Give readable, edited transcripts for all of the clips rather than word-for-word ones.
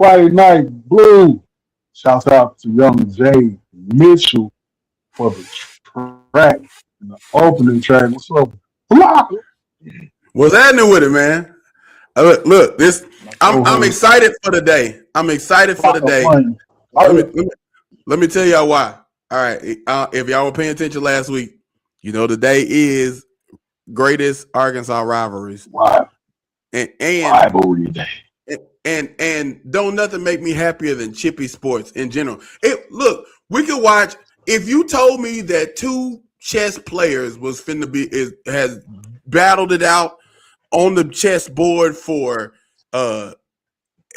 Friday Night Blue. Shouts out to young Jay Mitchell for the track and the opening track. What's up? Block. What's happening with it, man? Look, this. My I'm co-host, excited for the day. I'm excited for the Block of day. Flame. Let Oh, me yeah. let me, let me tell y'all why. All right, if y'all were paying attention last week, you know today is greatest Arkansas rivalries, Ri- and and Rivalry Day. and don't nothing make me happier than chippy sports in general. Look, we could watch. If you told me that two chess players was finna be has battled it out on the chessboard for uh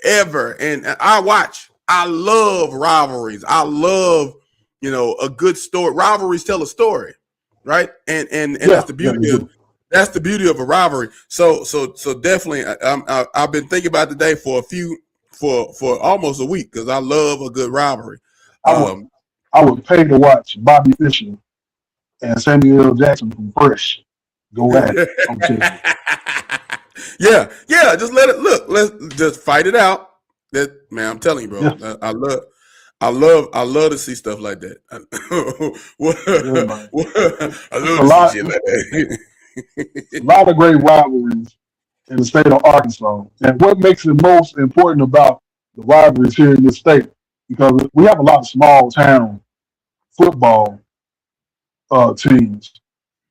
ever, and I watch. I love rivalries. I love a good story. Rivalries tell a story, right? And Yeah, yeah, you do. that's the beauty of a rivalry. So definitely, I've been thinking about today for almost a week because I love a good rivalry. I would Um, I would pay to watch Bobby Fischer and Samuel L. Jackson from Fresh go at it on chess. yeah. Just let it look. Let's just fight it out. That man, I'm telling you, bro. Yeah, I love to see stuff like that. yeah, man. I It's love to see shit like a that. lot of great rivalries in the state of Arkansas. And what makes it most important about the rivalries here in this state, because we have a lot of small town football teams,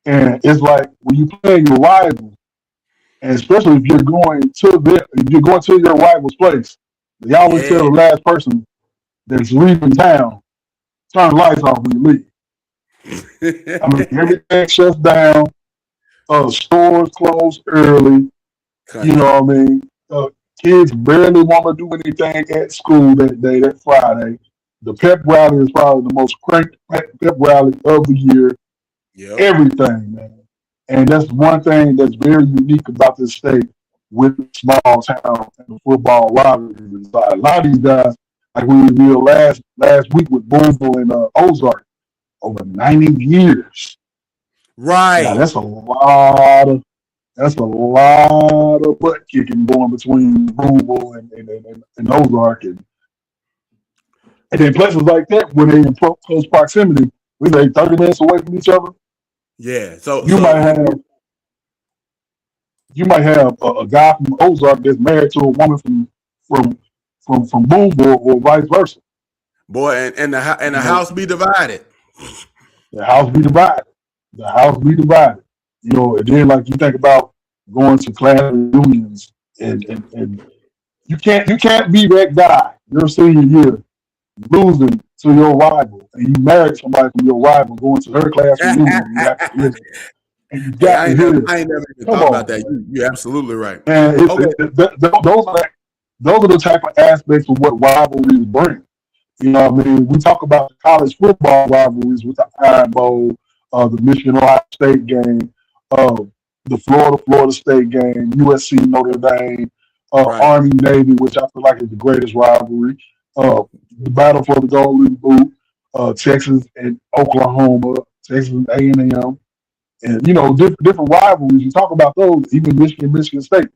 and it's like when you play your rival, and especially if you're going to your rival's place, they always tell Yeah. the last person that's leaving town, turn the lights off when you leave. I mean, everything shuts down. Stores close early. You Country. know what I mean? Kids barely want to do anything at school that day, that Friday. The pep rally is probably the most cranked pep rally of the year. Yep. Everything, man. And that's one thing that's very unique about this state with small town and the football rivalries. Like, a lot of these guys, like we revealed last week with Boonville and Ozark, over 90 years. Now Right. that's a lot of butt kicking going between Louisville and Ozark. And then places like that, where they're in close proximity, we say 30 minutes away from each other, Yeah. So you so might have a guy from Ozark that's married to a woman from from Boonville or vice versa. boy, and the You know, house be divided. the house be divided. The house be divided. And then like you think about going to class reunions and you can't be that guy your senior year losing to your rival, and you married somebody from your rival going to her class reunion, and you have to hear, and you Hey, got to hear this. I ain't never even Come thought about on, that. man. You're absolutely right. And Okay. those are the type of aspects of what rivalries bring. You know what I mean? We talk about college football rivalries with the Iron Bowl, the Michigan Ohio State game, uh, the Florida State game, USC Notre Dame, Right. Army Navy, which I feel like is the greatest rivalry, the battle for the Golden Boot, Texas and Oklahoma, Texas and A&M, and different rivalries. You talk about those, even Michigan State.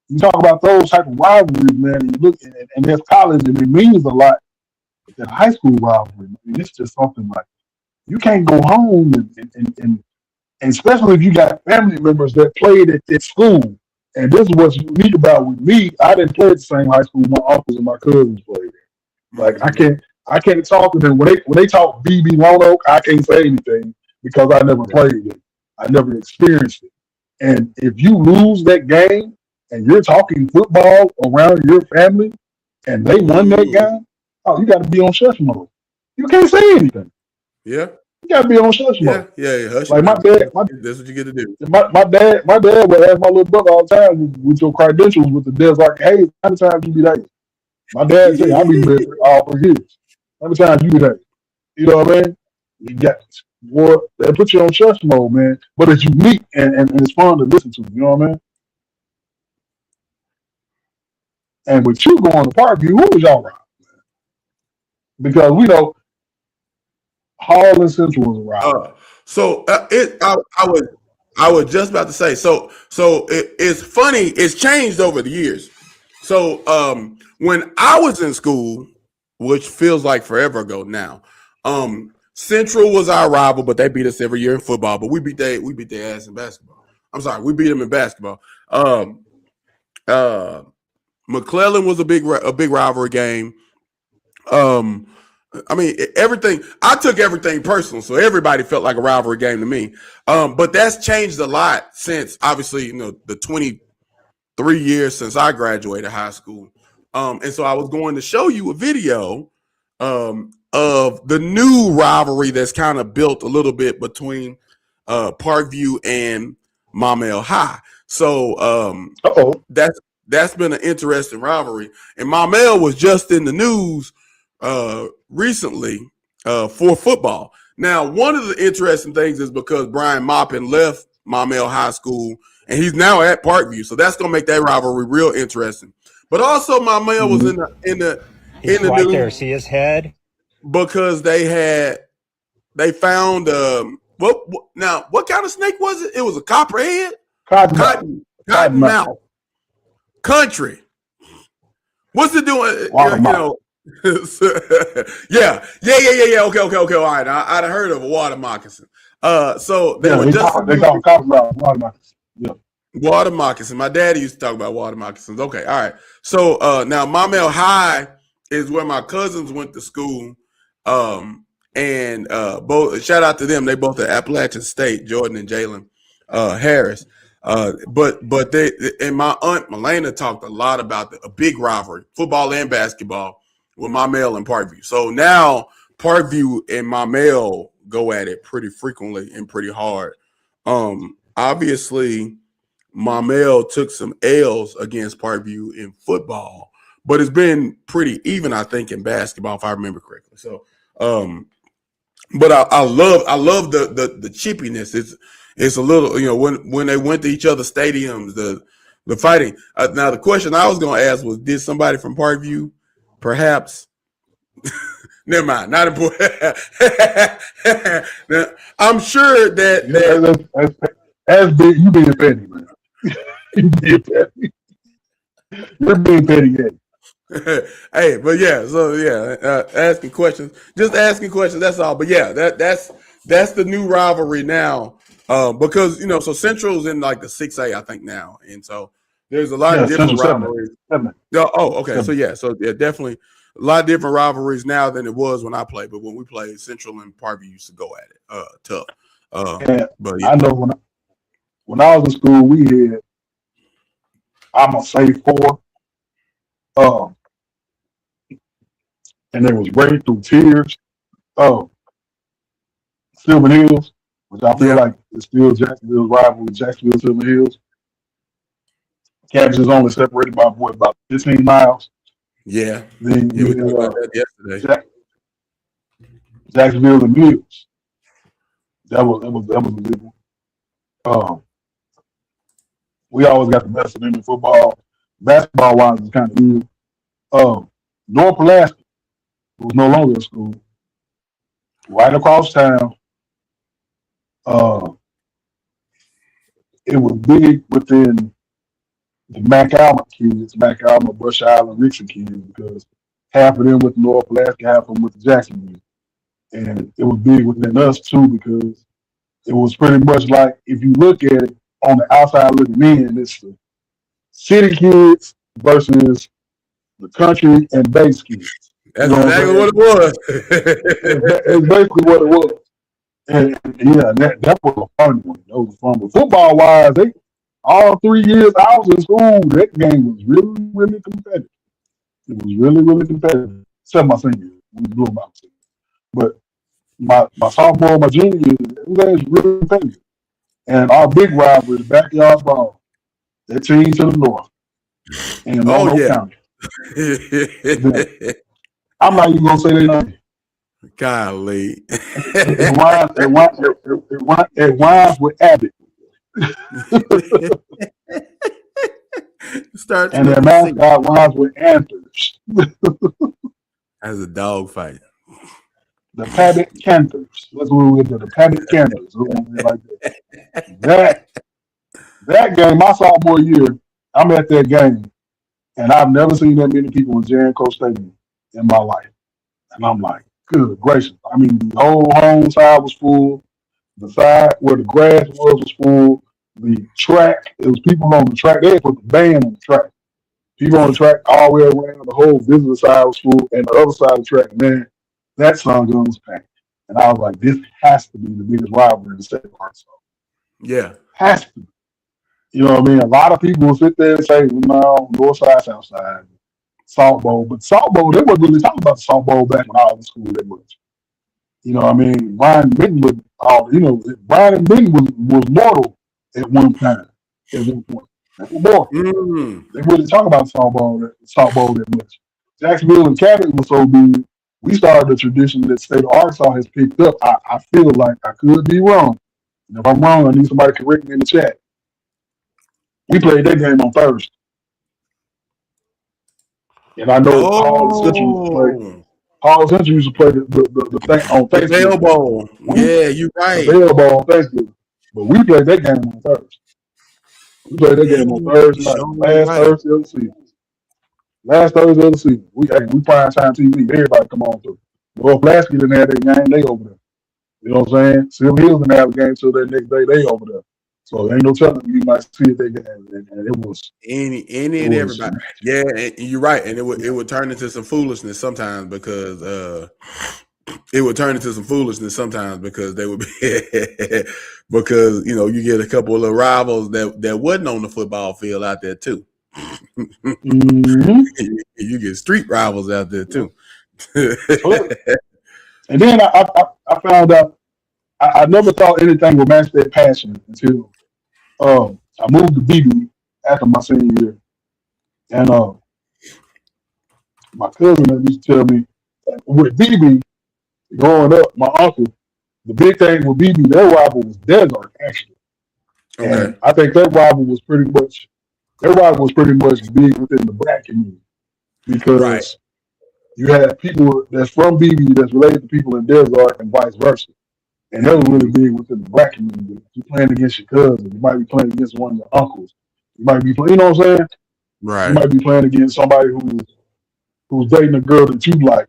You talk about those type of rivalries, man. And you look, and there's college, and it means a lot. But that high school rivalry, I mean, it's just something like you can't go home, and especially if you got family members that played at school. And this is what's unique about with me. I didn't play at the same high school my uncles and my cousins played. Like I Hmm. can't I can't talk to them when they talk BB Roanoke. I can't say anything because I never Right. played it. I never experienced it. And if you lose that game and you're talking football around your family and they won that Mm. game, oh, you got to be on shush mode. You can't say anything. Yeah. You got to be on shush Yeah. mode. Yeah. Yeah. Hush your Like my mouth. dad, my That's what you get to do. my dad would ask my little brother all the time with your credentials with the Desert Hayes, how many times you be there? My dad say I be there for all 3 years. How many times you be there? You know what I mean? You got boy, they put you on church mode, man. But it's unique and it's fun to listen to. You know what I mean? And with you going to Parkview, who was y'all around? Because we know Hall and Central was around. Uh, so I was just about to say. So it's funny. It's changed over the years. So when I was in school, which feels like forever ago now, Central was our rival, but they beat us every year in football. But we beat their ass in basketball. I'm sorry, we beat them in basketball. Uh, McClellan was a big rivalry game. I mean, everything. I took everything personal, so everybody felt like a rivalry game to me. But that's changed a lot since, obviously, the 23 years since I graduated high school. And so I was going to show you a video of the new rivalry that's kind of built a little bit between Parkview and Maumelle High. So that's been an interesting rivalry. And Maumelle was just in the news recently for football. Now, one of the interesting things is because Brian Maupin left Maumelle High School and he's now at Parkview, so that's gonna make that rivalry real interesting. But also, Maumelle was in the right news there. See his head because they found what kind of snake was it? It was a copperhead, cotton mouth. Country. What's it doing? Yeah. Okay. All right. I'd have heard of a water moccasin. So they were just they call coppermouth water moccasin. Yeah. Water moccasin. My daddy used to talk about water moccasins. Okay. All right. So now Maumelle High is where my cousins went to school. And both shout out to them. They both at Appalachian State, Jordan and Jalen Harris. But they and my aunt Melena talked a lot about a big rivalry, football and basketball, with Maumelle and Parkview. So now Parkview and Maumelle go at it pretty frequently and pretty hard. Obviously, Maumelle took some L's against Parkview in football, but it's been pretty even, I think, in basketball, if I remember correctly. So, but I love the chippiness. It's a little, when they went to each other's stadiums, the fighting. Now, the question I was going to ask was, did somebody from Parkview, perhaps? Never mind. Not important. I'm sure that as big, you being petty, man. You're being petty. Hey, but yeah, so yeah, asking questions, just asking questions. That's all. But yeah, that's the new rivalry now. Because so Central's in like the 6A, I think now, and so there's a lot of different rivalries. Okay, so definitely a lot of different rivalries now than it was when I played. But when we played, Central and Parkview used to go at it, tough. But yeah. I know when I was in school, we had, I'm gonna say 4, and there was Breakthrough Tears, Silver Hills, which I feel like is still Jacksonville's rival with Jacksonville Silver Hills. Campus is only separated by about 15 miles. Yeah. Then we talked about that yesterday. Jacksonville and Mills. That was a big one. We always got the best of them in football. Basketball wise is kind of new. North Pulaski was no longer a school. Right across town. It was big within the McAllen kids, McAllen, Bush Island, Richard kids, because half of them with North Pulaski, half of them with Jacksonville. And it was big within us too, because it was pretty much like, if you look at it on the outside looking in, it's the city kids versus the country and base kids. That's exactly what it was. It's basically what it was. And yeah, that was a fun one. That was fun. But football wise, all 3 years I was in school, that game was really, really competitive. It was really, really competitive. Except my senior year, we blew them out. But my sophomore, my junior year, it was really competitive. And our big rivalry, the backyard brawl, that team to the north. And County. I'm not even gonna say their name. Golly. It rhymes with Abbott. And their mascot rhymes with antlers. As a dog fight. The Paddock Canthers. That's what we did. The Paddock Canthers. Like that game, my sophomore year, I'm at that game, And I've never seen that many people in Jericho Stadium in my life. And I'm like, good gracious. I mean, the whole home side was full. The side where the grass was full. The track, it was people on the track. They had put the band on the track. People on the track all the way around. The whole visitor side was full. And the other side of the track, man, that song was packed. And I was like, this has to be the biggest rivalry in the state of Arkansas. Yeah. Has to be. You know what I mean? A lot of people will sit there and say, well, no, north side, south side, Salt Bowl. But Salt Bowl, they weren't really talking about the Salt Bowl back when I was in school that much. You know what I mean? Brian Benton was, Brian and Benton was mortal at one time, at one point. They were mortal. They wouldn't talk about Salt Bowl that much. Jacksonville and Cabot was so big, we started a tradition that the state of Arkansas has picked up. I feel like I could be wrong. And if I'm wrong, I need somebody to correct me in the chat. We played that game on Thursday. And I know Paul Central used to play the thing on Thanksgiving. The Bell Bowl. Yeah, you're right. The Bell Bowl on Thanksgiving. But we played that game on Thursday. We played that game on Thursday night. Thursday of the season. Last Thursday of the season. We prime time TV. Everybody come on through. Well, Plasky didn't have that game. They over there. You know what I'm saying? Silver Hills didn't have a game till that next day. They over there. So ain't no telling you might see it that game. And it was any and everybody. Yeah, and you're right. And it would turn into some foolishness sometimes because they would be because you get a couple of rivals that wasn't on the football field out there too. You get street rivals out there too. And then I found out I never thought anything would match that passion until I moved to BB after my senior year. And my cousin used to tell me with BB growing up, my uncle, the big thing with BB, their rival was Desert actually. Okay. And I think that rival was pretty much big within the black community because you had people that's from BB that's related to people in Desert and vice versa. And that was really big within the black community. You're playing against your cousin. You might be playing against one of your uncles. You might be playing, you know what I'm saying? Right. You might be playing against somebody who's dating a girl that you like.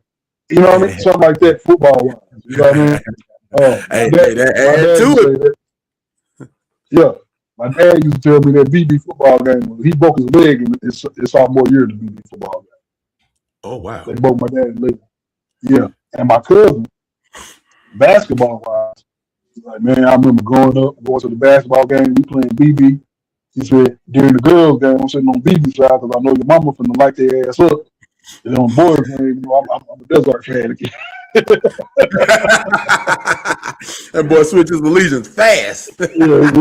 You know what I mean? Something like that football wise. You know what I mean? Yeah. My dad used to tell me that BB football game, he broke his leg in his sophomore year in the BB football game. Oh, wow. They broke my dad's leg. Yeah. And my cousin, basketball wise, he's like, man, I remember growing up, going to the basketball game, we playing BB. He said, during the girls' game, I'm sitting on BB side because I know your mama finna light their ass up. And on boys' game, I'm a Desert fan again. That boy switches allegiance fast. Yeah,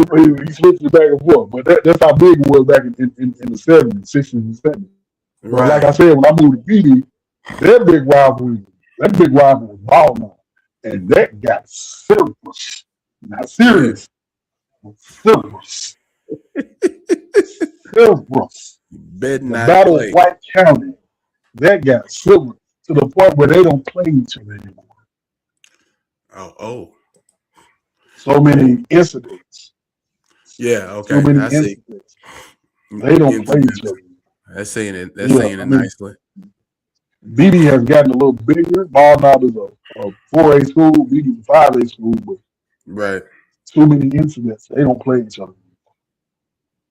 he switches back and forth. But that's how big it was back in the 70s, 60s, and 70s. Right. But like I said, when I moved to BB, that big rivalry was ball now. And that got serious. Not serious. Serious. Serious. The Battle of White County. That got serious to the point where they don't play each other anymore. Oh. So many incidents. Yeah, okay. So many incidents. They don't play each other. That's saying it nicely. BB has gotten a little bigger. Ball Knob is a 4A school. BB is a 5A school, but too many incidents. They don't play each other.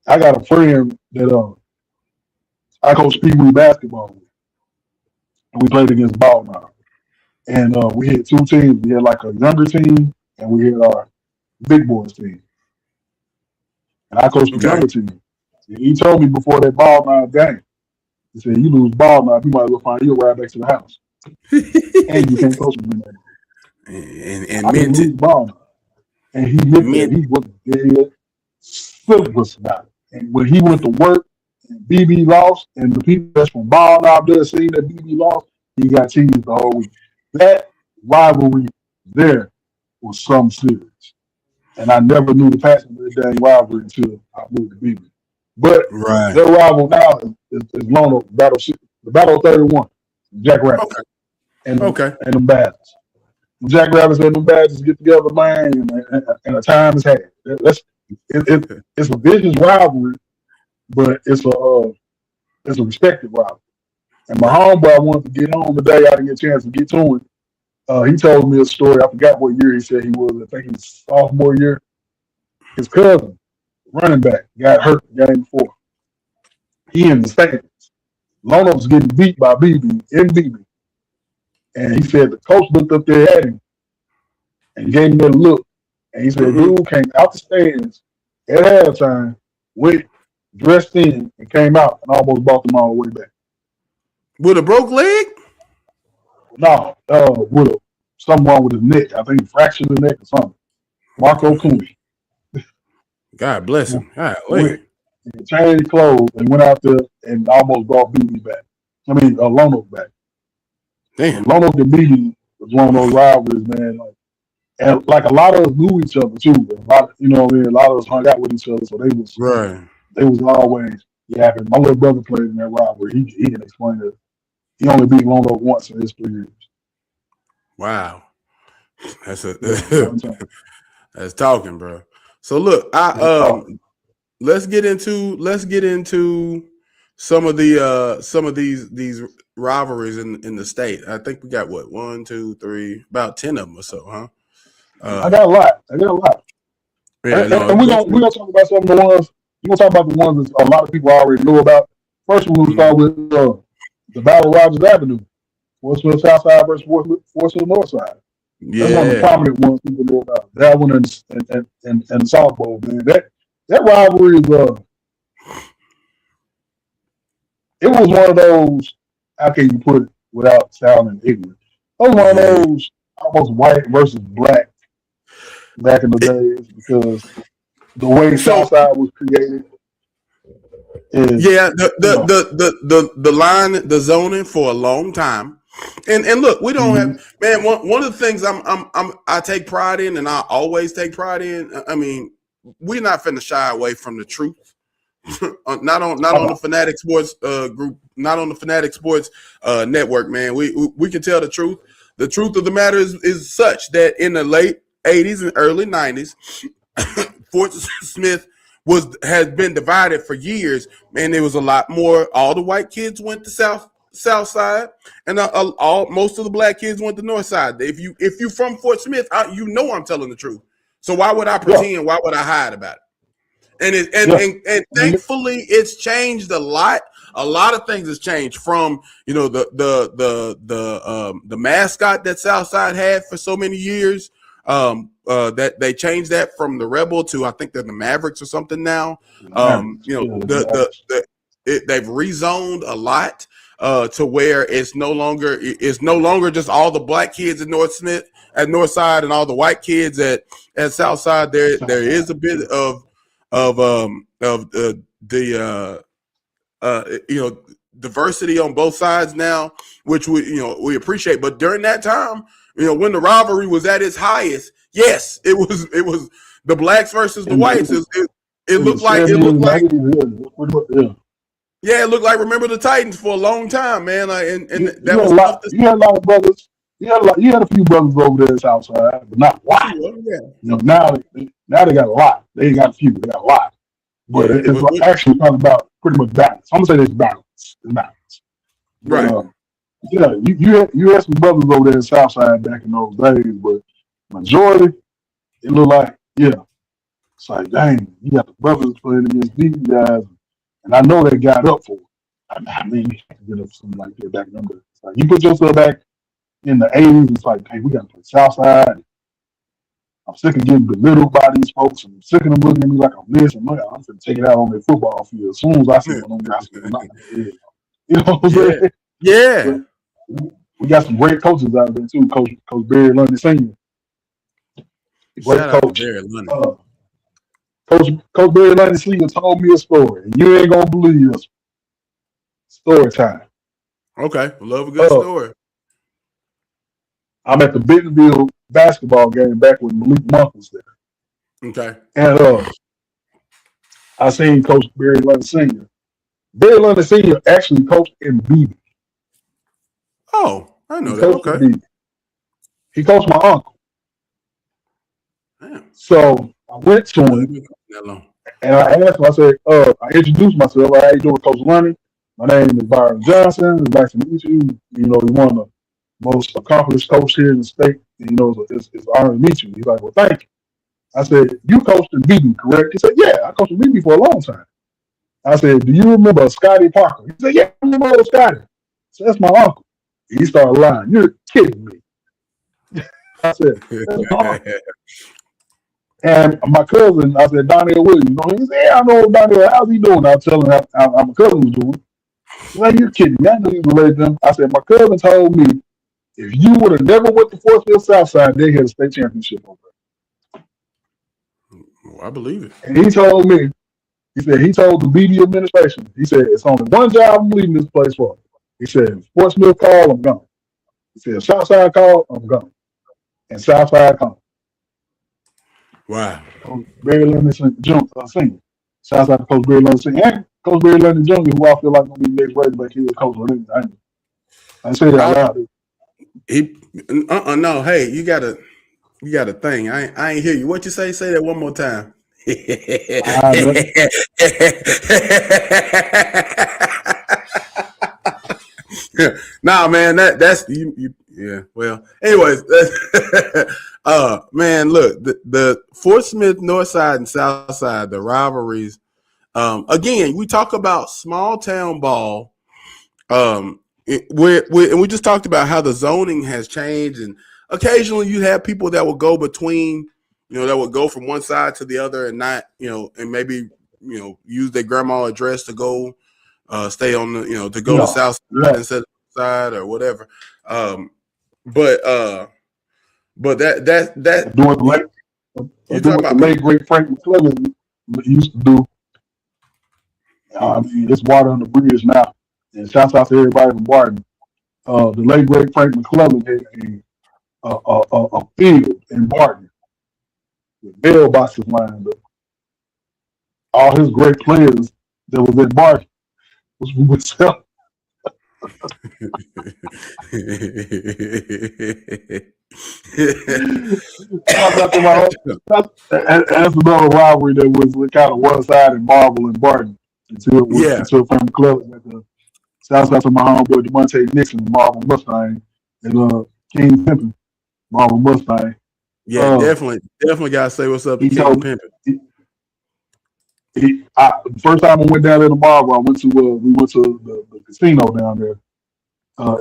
I got a friend that I coach Pee-wee basketball with. And we played against Ball Knob. And we had two teams. We had like a younger team and we had our big boys team. And I coached the younger team. And he told me before that Ball Knob game, he said, you lose Ball Knob, you might as well find your ride back to the house. And you can't coach me anymore. And I didn't lose Ball Knob. And he looked at it, he was dead serious about it. And when he went to work and BB lost, and the people that's from Ball Knob there seeing that BB lost, he got teased the whole week. That rivalry there was some serious. And I never knew the passion of that dang rivalry until I moved to BB. But their rival now is Lona the Battle 31, Jack Rabbits. And the Badgers. Jack Rabbits and the Badgers get together, man, and a time is had. It's a vicious rivalry, but it's it's a respected rivalry. And my homeboy wanted to get home today. I didn't get a chance to get to him. He told me a story. I forgot what year he said he was. I think he was sophomore year. His cousin, running back, got hurt the game before. He in the stands. Lono was getting beat by BB in BB. And he said the coach looked up there at him and gave him that look. And he said, dude came out the stands at halftime, went, dressed in, and came out and almost brought them all the way back. With a broke leg? No, with something wrong with his neck. I think he fractured his neck or something. Marco Cooney. God bless him. He changed clothes and went out there and almost brought BB back. I mean, Lono back. Damn. Lono and BB was one of those rivalries, man. And like a lot of us knew each other too. A lot of us hung out with each other, so they was always yapping. My little brother played in that rivalry. He can explain it. He only beat Lono once in his 3 years. Wow, that's that's talking, bro. So look, let's get into some of these rivalries in the state. I think we got what 1, 2, 3, about 10 of them or so, huh? I got a lot. Yeah, and we're gonna talk about some of the ones. We're gonna talk about the ones that a lot of people already know about. First, we're gonna start with the Battle of Rogers Avenue, Fort Smith South Side versus Fort Smith North Side. Yeah, that's one of the prominent ones people know about. That one and the South Bowl, man. That rivalry is it was one of those. How can you put it without sounding ignorant? It was one of those almost white versus black back in the days because the way Southside was created. The line, the zoning for a long time, and look, we don't have, man. One of the things I take pride in, and I always take pride in. I mean, we're not finna shy away from the truth. not on the Fanatic Sports group, not on the Fanatic Sports network, man. We can tell the truth. The truth of the matter is such that in the late 80s and early 90s, Fort Smith has been divided for years, and there was a lot more. All the white kids went to South Side, and most of the black kids went to North Side. If you from Fort Smith, you know I'm telling the truth. So why would I pretend? Yeah. Why would I hide about it? And thankfully, it's changed a lot. A lot of things has changed from the mascot that Southside had for so many years. That they changed that from the Rebel to I think they're the Mavericks or something now. They've rezoned a lot to where it's no longer just all the black kids at North Side and all the white kids at South Side. There is a bit of diversity on both sides now, which we appreciate. But during that time, when the rivalry was at its highest, yes, it was the blacks versus the whites. It looked like it looked like Remember the Titans for a long time, man. That was you had a lot of brothers. You had a few brothers over there in Southside, but not a lot. Now they got a lot. They ain't got a few. They got a lot. But it's actually talking about pretty much balance. I'm gonna say there's balance. It's balance. Right. You had some brothers over there in Southside back in those days, but majority, it looked like, it's like, dang, you got the brothers playing against these guys, and I know they got up for it. I mean, you have to get up for something like that back then. It's like you put yourself back in the 80s, it's like, hey, we got to play Southside. I'm sick of getting belittled by these folks, and I'm sick of them looking at me like I'm this, and I'm going to take it out on their football field as soon as I see one of them. You know what I'm saying? Yeah. We got some great coaches out there too. Coach Barry Lundy Sr. Great coach. Coach Barry Lundy Sr. told me a story, and you ain't gonna believe this. Story time. Okay, love a good story. I'm at the Bentonville basketball game back when Malik Monk was there. Okay. And I seen Coach Barry Lundy Sr. Barry Lundy Sr. actually coached in BB. Oh, I know that. Okay. He coached my uncle. Damn. So I went to him and I asked him, I said, I introduced myself. How you doing, Coach Lundy? My name is Byron Johnson. It's nice to meet you. You know, you're one of the most accomplished coaches here in the state. You know, it's an honor to meet you. He's like, well, thank you. I said, you coached in BB, correct? He said, yeah, I coached in BB for a long time. I said, do you remember Scotty Parker? He said, yeah, I remember Scotty. So that's my uncle. He started lying. You're kidding me. I said, that's my uncle. And my cousin, I said, Donnell Williams. You know, he said, yeah, I know Donnell. How's he doing? I was telling him how my cousin was doing. He's like, you're kidding me. I knew you related to them. I said, my cousin told me if you would have never went to Fort Mill Southside, they had a state championship over there. I believe it. And he told me, he said, he told the BD administration, he said, it's only one job I'm leaving this place for. He said, Fort Smith call, I'm gone. He said, Southside call, I'm gone. And Southside call. Wow. Coach Barry London Senior. Southside Coach Barry London Senior. And Coach Barry London Jr., who I feel like going to be the next Razorback here, coach. I say that out loud. No, hey, you got a thing. I ain't hear you. What you say? Say that one more time. Nah, man, that's you. Yeah. Well, anyways, man, look, the Fort Smith North Side and South Side, the rivalries. Again, we talk about small town ball. And we just talked about how the zoning has changed, and occasionally you have people that will go between, that will go from one side to the other and not, and maybe, use their grandma address to go stay on the, to go to South Side instead of side or whatever. But that doing the late great Frank McClellan used to do. I mean, it's water on the bridge now. And shouts out to everybody from Barton. The late great Frank McClellan had a field in Barton with mailboxes lined up. All his great players that was in Barton was we would sell. That's another rivalry that was kind of one sided, Marvel and Barton until Frank McClellan at the South side to my homeboy Demonte Nixon, Marvel Mustang, and King Pimpin, Marvel Mustang. Yeah, definitely gotta say what's up to King Pimpin. First time I went down there to Marvel, we went to the casino down there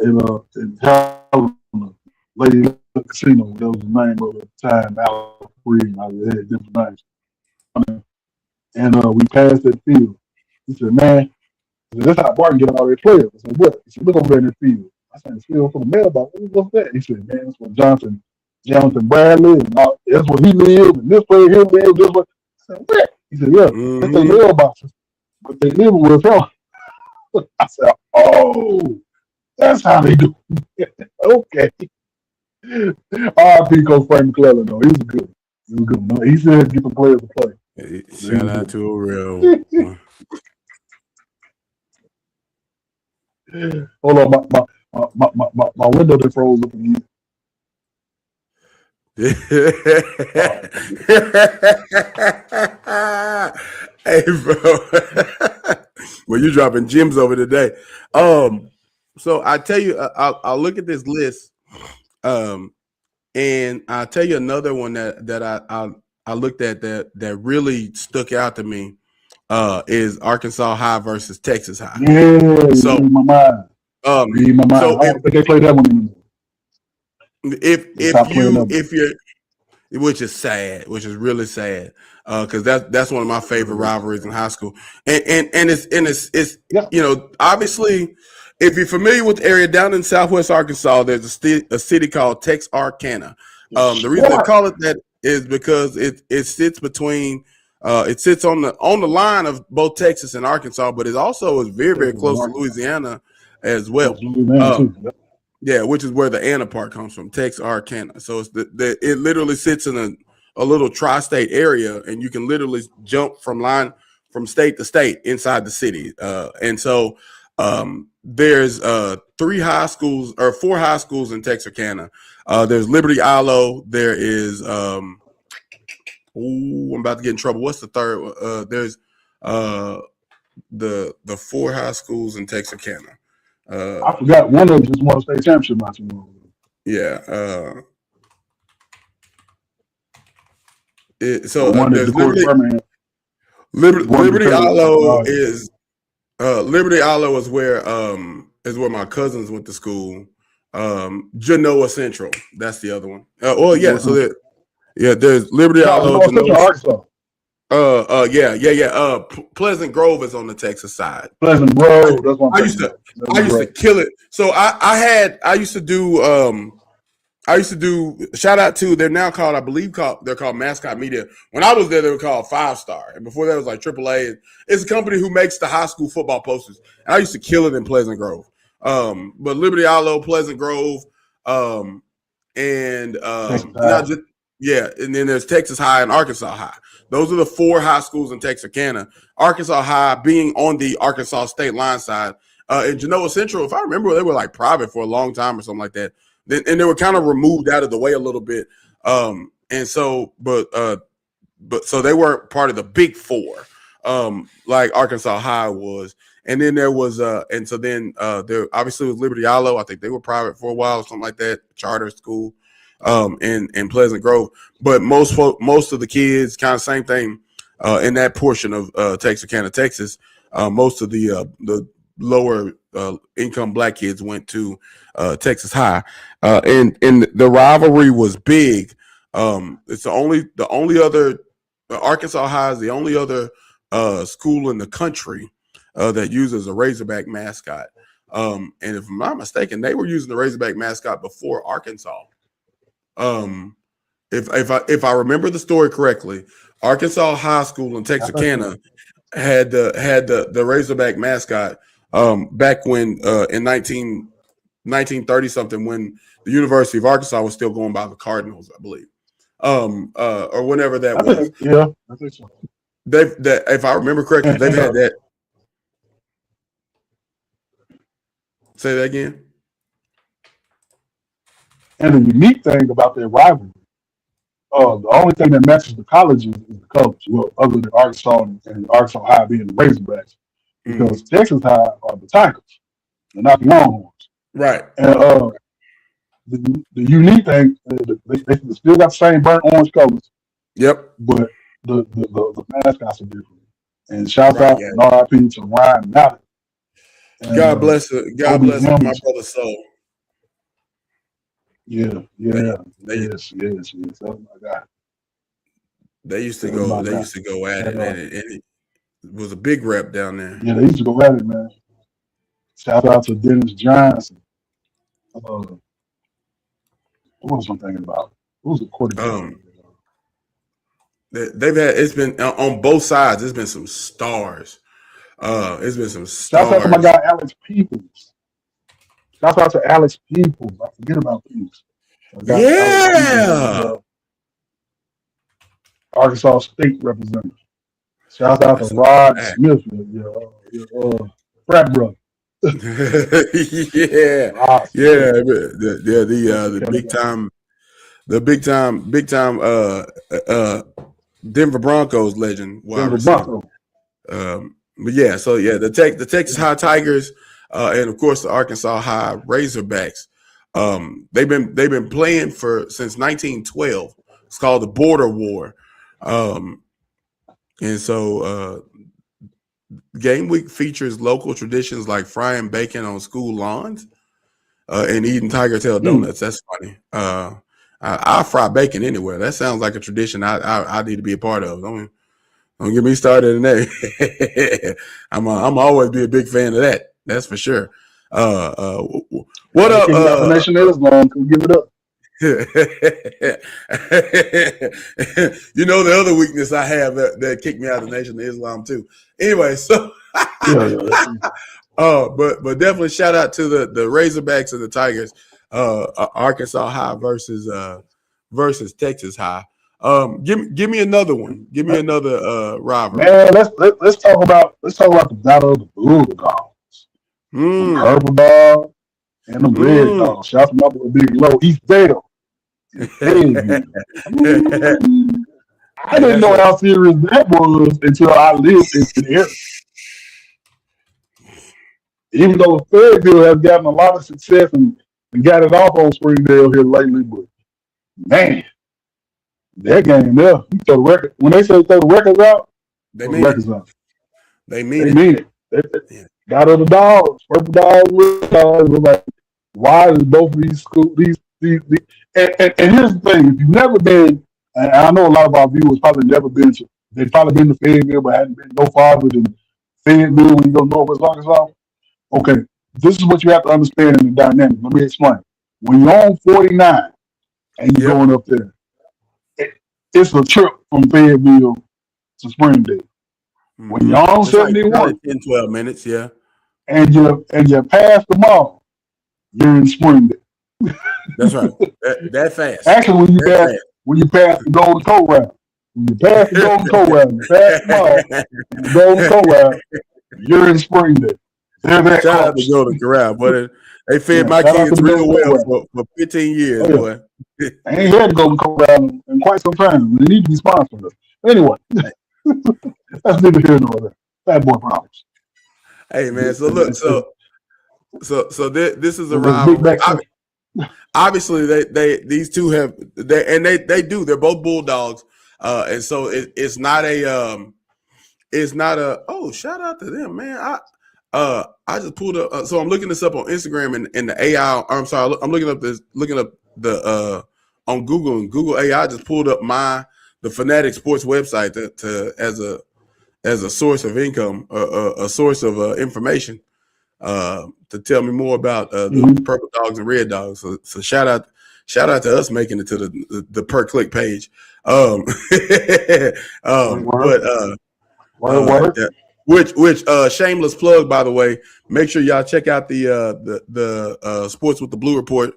in Helena, Lady Casino. That was the name of the time. Al Free, I had different names. And we passed that field. He said, man, that's how Barton get all their players. I said, what? He said, look over there in the field. I said, the field for the mailbox. What's that? He said, man, that's what Jonathan Bradley, and that's what he lived, and this player here lived, this way. I said, what? He said, yeah, that's their mailboxes. But they live with him. I said, oh, that's how they do it. Okay. R.I.P. Coach Frank McClellan, though. He was good. He was good. No, he said get the players to play. Hey, shout out to a real one. Hold on, my window that froze up again. Hey, bro. Well, you're dropping gems over today. So I tell you, I'll look at this list, and I'll tell you another one that I looked at that really stuck out to me. Is Arkansas High versus Texas High. Yeah, so read my mind. Read my mind. So I don't think they play that one anymore. If you're, which is sad, which is really sad, because that's one of my favorite rivalries in high school, and it's obviously, if you're familiar with the area down in Southwest Arkansas, there's a city called Texarkana. The reason they call it that is because it sits between. It sits on the line of both Texas and Arkansas, but it also is very, very close to Louisiana as well. Yeah, which is where the Anna part comes from, Texarkana. So it's it literally sits in a little tri-state area, and you can literally jump from state to state inside the city. And so there's 4 high schools in Texarkana. There's Liberty Ilo. There is I'm about to get in trouble. What's the third? There's the four high schools in Texarkana. I forgot one of them just won a state championship not too long ago. Yeah. The one that There's Decorey Birmingham. Liberty Islo is Liberty Islo is where my cousins went to school. Genoa Central, that's the other one. There's Liberty Islo, Genoa Arkansas. Pleasant Grove is on the Texas side. Pleasant Grove. That's what I used to kill it. So I used to do shout out to, they're now called, I believe they're called Mascot Media. When I was there, they were called 5 Star. And before that it was like AAA. It's a company who makes the high school football posters. And I used to kill it in Pleasant Grove. But Liberty Islo, Pleasant Grove, and not just, and then there's Texas High and Arkansas High. Those are the 4 high schools in Texarkana. Arkansas High being on the Arkansas state line side. And Genoa Central, if I remember, they were like private for a long time or something like that. And they were kind of removed out of the way a little bit. So they weren't part of the big 4, like Arkansas High was. And then there was, there obviously was Liberty Islo. I think they were private for a while or something like that, charter school, in Pleasant Grove. But most of the kids, kind of same thing, in that portion of Texarkana, Texas. Most of the lower income black kids went to Texas High, and the rivalry was big. It's the only other Arkansas High is the only other school in the country that uses a Razorback mascot. And if I'm not mistaken, they were using the Razorback mascot before Arkansas. If I remember the story correctly, Arkansas High School in Texarkana had the Razorback mascot back when in 1930 something, when the University of Arkansas was still going by the Cardinals, I believe, or whenever that was. I think so. If I remember correctly, they've had that. Say that again. And the unique thing about their rivalry, the only thing that matches the colleges is the colors. Well, other than Arkansas and Arkansas High being the Razorbacks, because Texas High are the Tigers, they're not the Longhorns. Right. And the unique thing, they still got the same burnt orange colors. Yep. But the mascots are different. And shout out and RIP to Ryan Mallett. God bless her. God bless my brother's soul. Yes. Oh my God. They used to go at it, and it was a big rep down there. Yeah, they used to go at it, man. Shout out to Dennis Johnson. What was I thinking about? Who was the quarterback? It's been on both sides. There's been some stars. It's been some stars. Shout out to my guy Alex Peoples. Shout out to Alex Peoples. I forget about Peoples. Yeah. Arkansas State representative. Shout out to Rod Smith, frat brother. The big time Denver Broncos legend. Denver Broncos. But the Texas High Tigers and of course the Arkansas High Razorbacks. They've been playing since 1912. It's called the Border War. And so game week features local traditions like frying bacon on school lawns and eating tiger tail donuts. That's funny. I fry bacon anywhere. That sounds like a tradition I need to be a part of. Don't get me started in that. I'm always be a big fan of that. That's for sure. What up? The Nation of Islam, can give it up. The other weakness I have that kicked me out of the Nation of Islam too. Anyway, so but definitely shout out to the Razorbacks and the Tigers. Arkansas High versus Texas High. Give me another one. Give me another rivalry. Man, let's talk about the battle of the Blue Dogs. The Purple Dog and the Red Dog. Shout out to my boy Big Low, East Dale. I didn't know how serious that was until I lived in the area. Even though Fayetteville has gotten a lot of success and got it off on Springdale here lately, but man, that game there, you throw the record. When they say throw the records out, They throw the mean it. records out. They mean They it. mean it. They Yeah. got other dogs, purple dogs, red dogs. We're like, why is both of these schools, these and here's the thing, if you've never been, and I know a lot of our viewers probably never been to, they've probably been to Fayetteville, but hadn't been no farther than Fayetteville when you go Northwest Arkansas. Okay, this is what you have to understand in the dynamic. Let me explain. When you're on 49 and you're Yep. going up there, it's a trip from Fayetteville to Springdale. When you're on It's like 71 10, 12 minutes. Yeah. and you pass the mall, you're in Springdale. That's right. That fast. Actually, That when you pass the Golden Coat Route, when you pass the Golden Coat Route, you pass the mall, fast. the Golden Coat Route, you're in Springdale. They're that Shout out to close. Golden Corral, but they fed Yeah, my shout out to kids the real Golden well Coat for 15 years, Oh, yeah. boy. I ain't had the Golden Coat Route in quite some time. They need to be sponsored. Anyway, that's neither here nor there. Bad boy problems. Hey man, so look, so this is a There's big rivalry. back- Obviously, these two have they do. They're both bulldogs, and so it's not a oh, shout out to them, man. I just pulled up. So I'm looking this up on Instagram and the AI. I'm sorry, I'm looking up the on Google, and Google AI just pulled up the Fanatic Sports website to as a source of income, a source of information, to tell me more about the purple dogs and red dogs. So shout out to us making it to the per click page. Which shameless plug, by the way. Make sure y'all check out the Sports with the Blu Report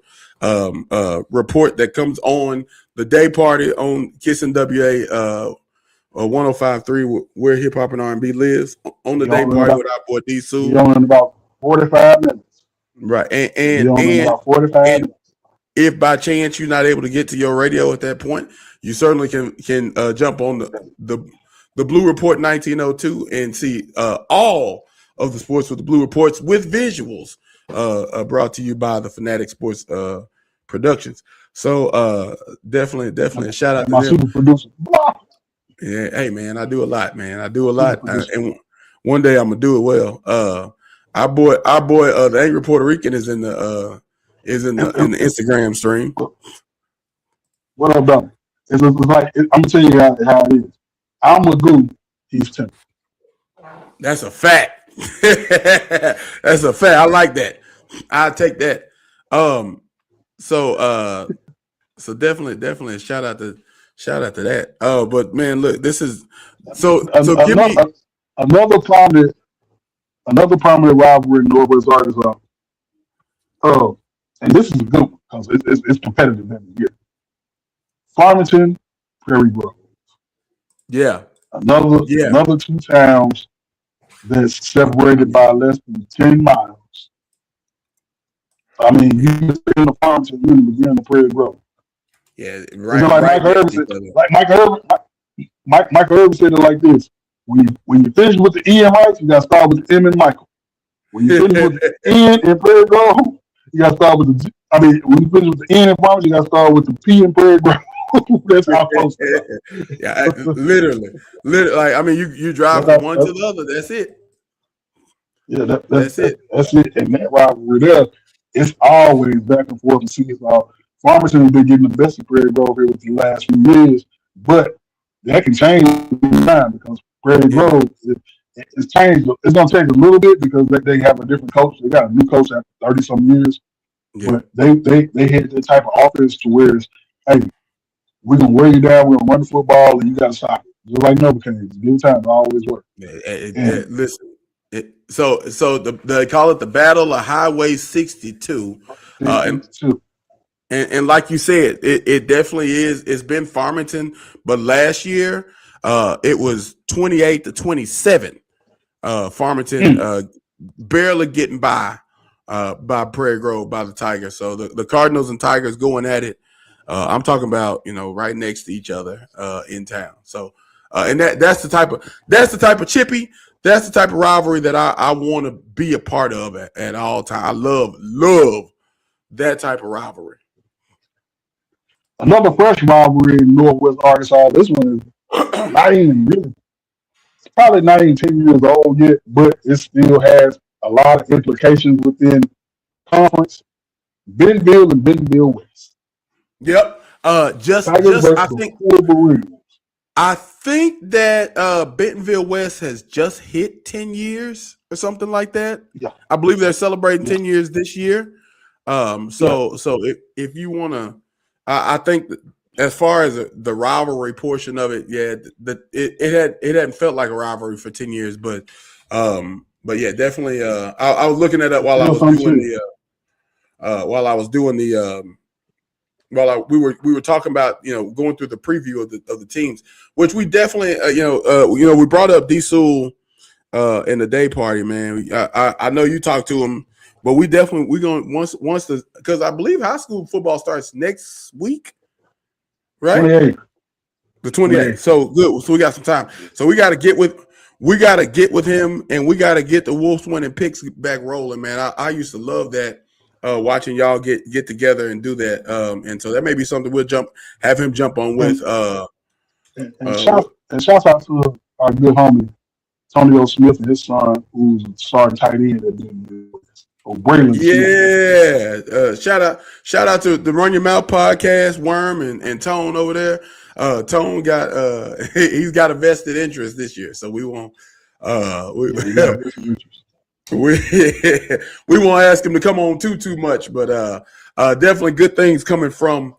report that comes on the day party on Kissin' WA 105.3, where hip hop and R&B lives, on the day party with our boy D Sue. You're on in about 45 minutes. Right, You're on in about 45 minutes. If by chance you're not able to get to your radio at that point, you certainly can jump on the Blu Report 1902 and see all of the Sports with the Blu Reports with visuals, brought to you by the Fanatic Sports Productions. So definitely a shout out to my them. super producer. Yeah, hey man, I do a lot, man. I do a lot, and one day I'm gonna do it well. Our boy, the Angry Puerto Rican is in the Instagram stream. What up, dog? It's like I'm gonna tell you how it is. I'm a goo. He's 10. That's a fact. That's a fact. I like that. I'll take that. So definitely a shout out to that. But man, look, this is give me another prominent rivalry in Northwest Arkansas. And this is a good one because it's competitive every year. Farmington, Prairie Grove. Yeah. Another two towns that's separated by less than 10 miles. I mean, you can stay in the Farmington, you're in the beginning of Prairie Grove. Yeah, right. Like Michael Irvin said it like this: when you finish with the E in Rice, you got to start with the M in Michael. When you finish with the N in Prairie Grove, you got to start with the. When you finish with the N in Farmington, you got to start with the P in Prairie Grove. That's how close. Yeah, literally. Like, I mean, you drive from one to the other. That's it. Yeah, that's it. That's it. And that rivalry there, it's always back and forth and seesaw. Farmington has been getting the best of Prairie Grove here with the last few years, but that can change in time because Prairie Grove it's changed. It's going to change a little bit because they have a different coach. They got a new coach after 30 some years, but they had that type of offense to where it's, hey, we're going to wear you down. We're going to run the football, and you got to stop it. Just like Novocaine. Give time. It always work. Listen. So they call it the Battle of Highway 62. And like you said, it definitely is. It's been Farmington, but last year it was 28-27. Farmington barely getting by Prairie Grove, by the Tigers. So the Cardinals and Tigers going at it. I'm talking about right next to each other in town. So and that's the type of chippy that's the type of rivalry that I want to be a part of at all times. I love that type of rivalry. Another fresh rivalry in Northwest Arkansas. This one is not even really, it's probably not even 10 years old yet, but it still has a lot of implications within conference. Bentonville and Bentonville West. Yep. Just Tigers just versus I the think Wolverines. I think that Bentonville West has just hit 10 years or something like that. Yeah, I believe they're celebrating yeah, 10 years this year. yeah. So if you want to, I think that as far as the rivalry portion of it, yeah, it hadn't felt like a rivalry for 10 years, but yeah, definitely. I was looking at it It's still fun too. while I was doing the we were talking about going through the preview of the teams, which we definitely we brought up D Sewell in the day party, man. I know you talked to him, but we're going once because I believe high school football starts next week, right? 28. The 28th. So good. So we got some time. So we got to get with him, and we got to get the Wolves winning picks back rolling, man. I used to love that. Watching y'all get together and do that, and so that may be something have him jump on with. And shouts out to our good homie Antonio Smith and his son, who's starting tight end at Bentonville West. Or Braylon Smith. Yeah, shout out to the Run Your Mouth podcast, Worm and Tone over there. Tone got he's got a vested interest this year, so we won't. He got a vested interest. We we won't ask him to come on too much, but definitely good things coming from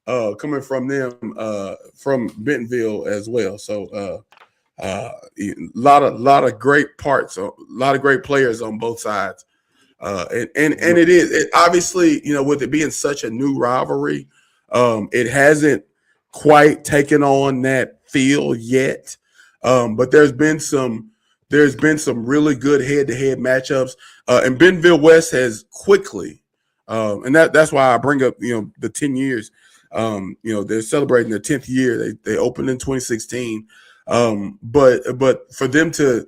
them from Bentonville as well. So a lot of great parts, a lot of great players on both sides, and it obviously with it being such a new rivalry, it hasn't quite taken on that feel yet, but there's been some really good head-to-head matchups, and Bentonville West has quickly, and that's why I bring up the 10 years. They're celebrating their 10th year. They opened in 2016, but for them to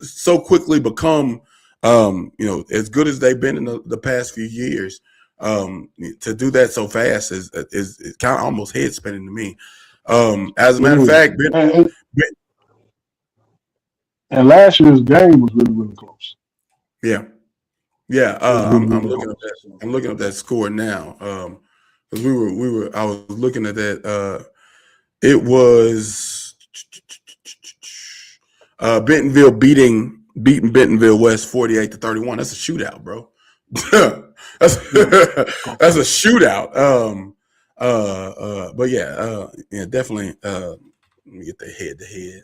so quickly become as good as they've been in the past few years, to do that so fast is kind of almost head spinning to me. As a matter of fact, and last year's game was really, really close. Yeah. I'm looking up that score now. Because I was looking at that. It was Bentonville beating Bentonville West 48-31. That's a shootout, bro. that's a shootout. But yeah, definitely. Let me get the head to head.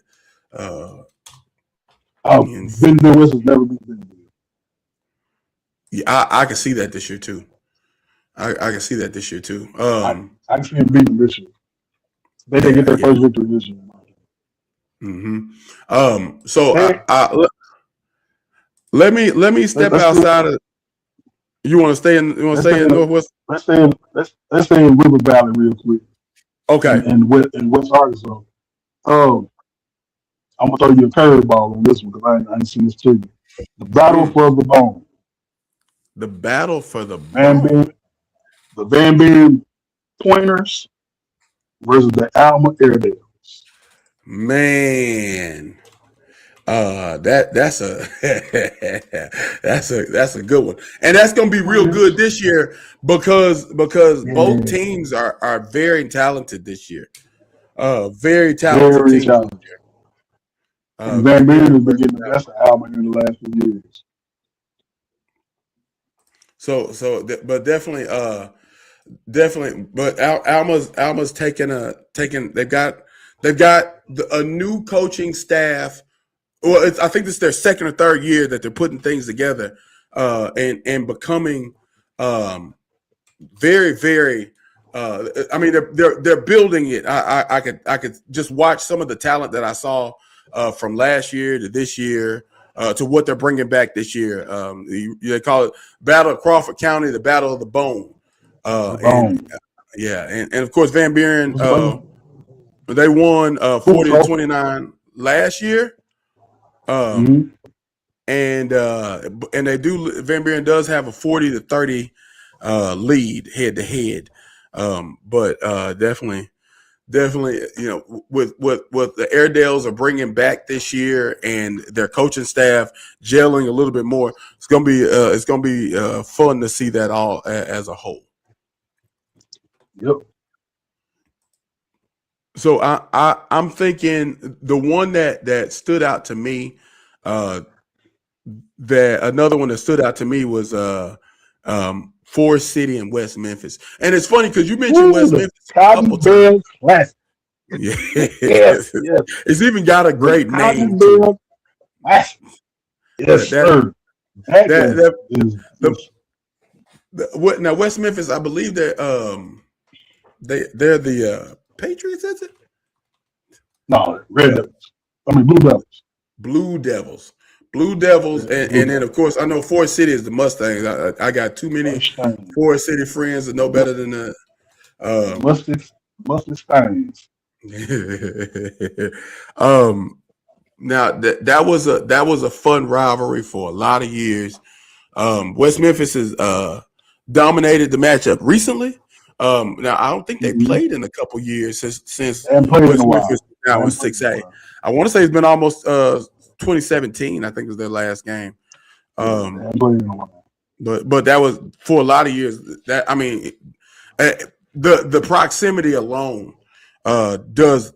Bentonville West has never beat Bentonville. Yeah, I can see that this year too. I can see that this year too. I can see them beating this year. They can get their first victory this year. Mm-hmm. So let me step outside of. You want to stay in Northwest? Let's stay in River Valley real quick. Okay. In West Arkansas. I'm gonna throw you a curveball on this one because I ain't seen this too. The battle for the bone. The battle for the bone. The Van Buren Pointers versus the Alma Airedales. Man, that's a that's a good one, and that's gonna be real good this year because both teams are very talented this year. Very talented teams this year. And Van Buren has been getting the best of Alma in the last few years. But definitely, but Alma's taken. They've got a new coaching staff. Well, I think this is their second or third year that they're putting things together, and becoming very, very. I mean, they're building it. I could just watch some of the talent that I saw from last year to this year. To what they're bringing back this year. They call it Battle of Crawford County, the Battle of the Bone. And of course, Van Buren, they won 40-29 last year. Um, Mm-hmm. and they do. Van Buren does have a 40-30 lead head to head. But definitely, with what the Airedales are bringing back this year and their coaching staff gelling a little bit more, it's gonna be fun to see that all as a whole. Yep. So I'm thinking the one that stood out to me, that another one that stood out to me was Forest City and West Memphis. And it's funny because you mentioned Woo, West the Memphis a couple Cotton times. Bell Classic. Yeah, Yes, yes. it's even got a The great name Cotton to it. Bell Classic. Yes, That that sir. That that, game that is the, just what now West Memphis, I believe they're the Patriots, is it? no Red Uh, Devils. I mean Blue Devils. Blue Devils. Blue Devils, Blue and then of Devils. course I know Forest City is the Mustangs. I got too many Mustang. Forest City friends that know better than that. Mustard Mustangs. um, Now that was a fun rivalry for a lot of years. West Memphis has dominated the matchup recently. Now I don't think they Mm-hmm. played in a couple years since I haven't played in a West Memphis while. I now in haven't played in a 6A. while. I want to say it's been almost 2017. I think was their last game. Yeah, I Um, haven't played in a while. but that was for a lot of years. That I mean, uh, the proximity alone does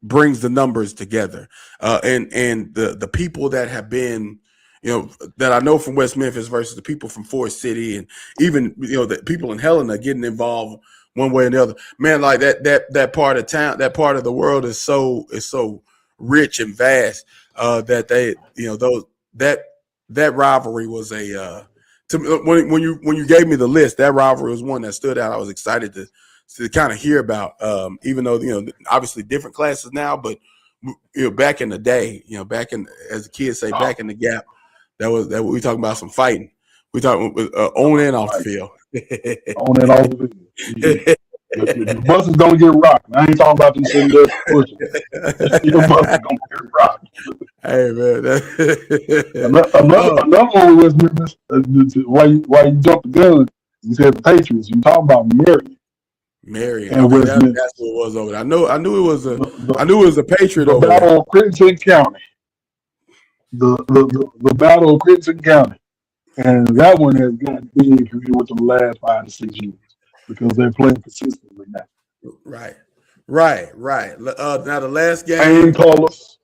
brings the numbers together, and the people that have been, that I know from West Memphis versus the people from Forest City, and even the people in Helena getting involved one way or the other. Man, like that part of town, that part of the world is so rich and vast, that they those that rivalry was when you gave me the list, that rivalry was one that stood out. I was excited to kind of hear about, even though obviously different classes now, but back in the day, back in, as the kids say, Oh, back in the gap, that we talking about some fighting. We talking on and off the right. field. On and off the field. Your bus is gonna get rocked. I ain't talking about them sitting there pushing. Your bus is gonna get rocked. Hey man, Another one was Memphis. Why you jumped the gun? You said the Patriots. You talking about Marion Marion. and Okay, West that's Memphis. what it was over there. I knew it was a The, I the, knew it was a Patriot the over there. Battle of Clinton County. The Battle of Clinton County. And that one has gotten big within the last 5 to 6 years because they're playing consistently now. Right, right. Now Same colors.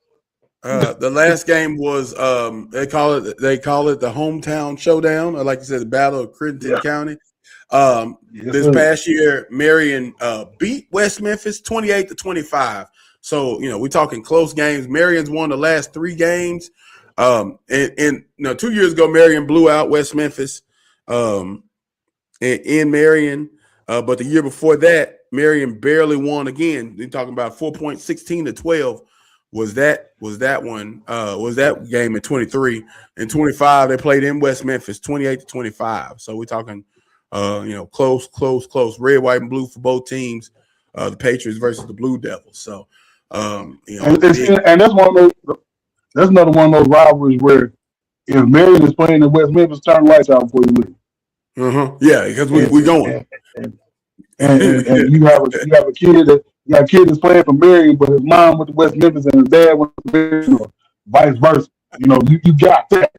the last game was, they call it the hometown showdown, or like you said, the Battle of Crittenton Yeah. County. Yes, This sir. past year, Marion beat West Memphis 28-25. So we're talking close games. Marion's won the last 3 games. And 2 years ago, Marion blew out West Memphis um, in Marion. But the year before that, Marion barely won again. You're talking about 4 point 16-12 was that game in 23. In 25, they played in West Memphis 28-25. So we're talking close, red, white, and blue for both teams. The Patriots versus the Blue Devils. So And, big. and that's one of those. That's another one of those rivalries where if Marion is playing in West Memphis, turn the lights out before you leave. Yeah, because And we going. and, and you have a kid that's playing for Marion, but his mom went to West Memphis and his dad went to Marion, or vice versa. You got that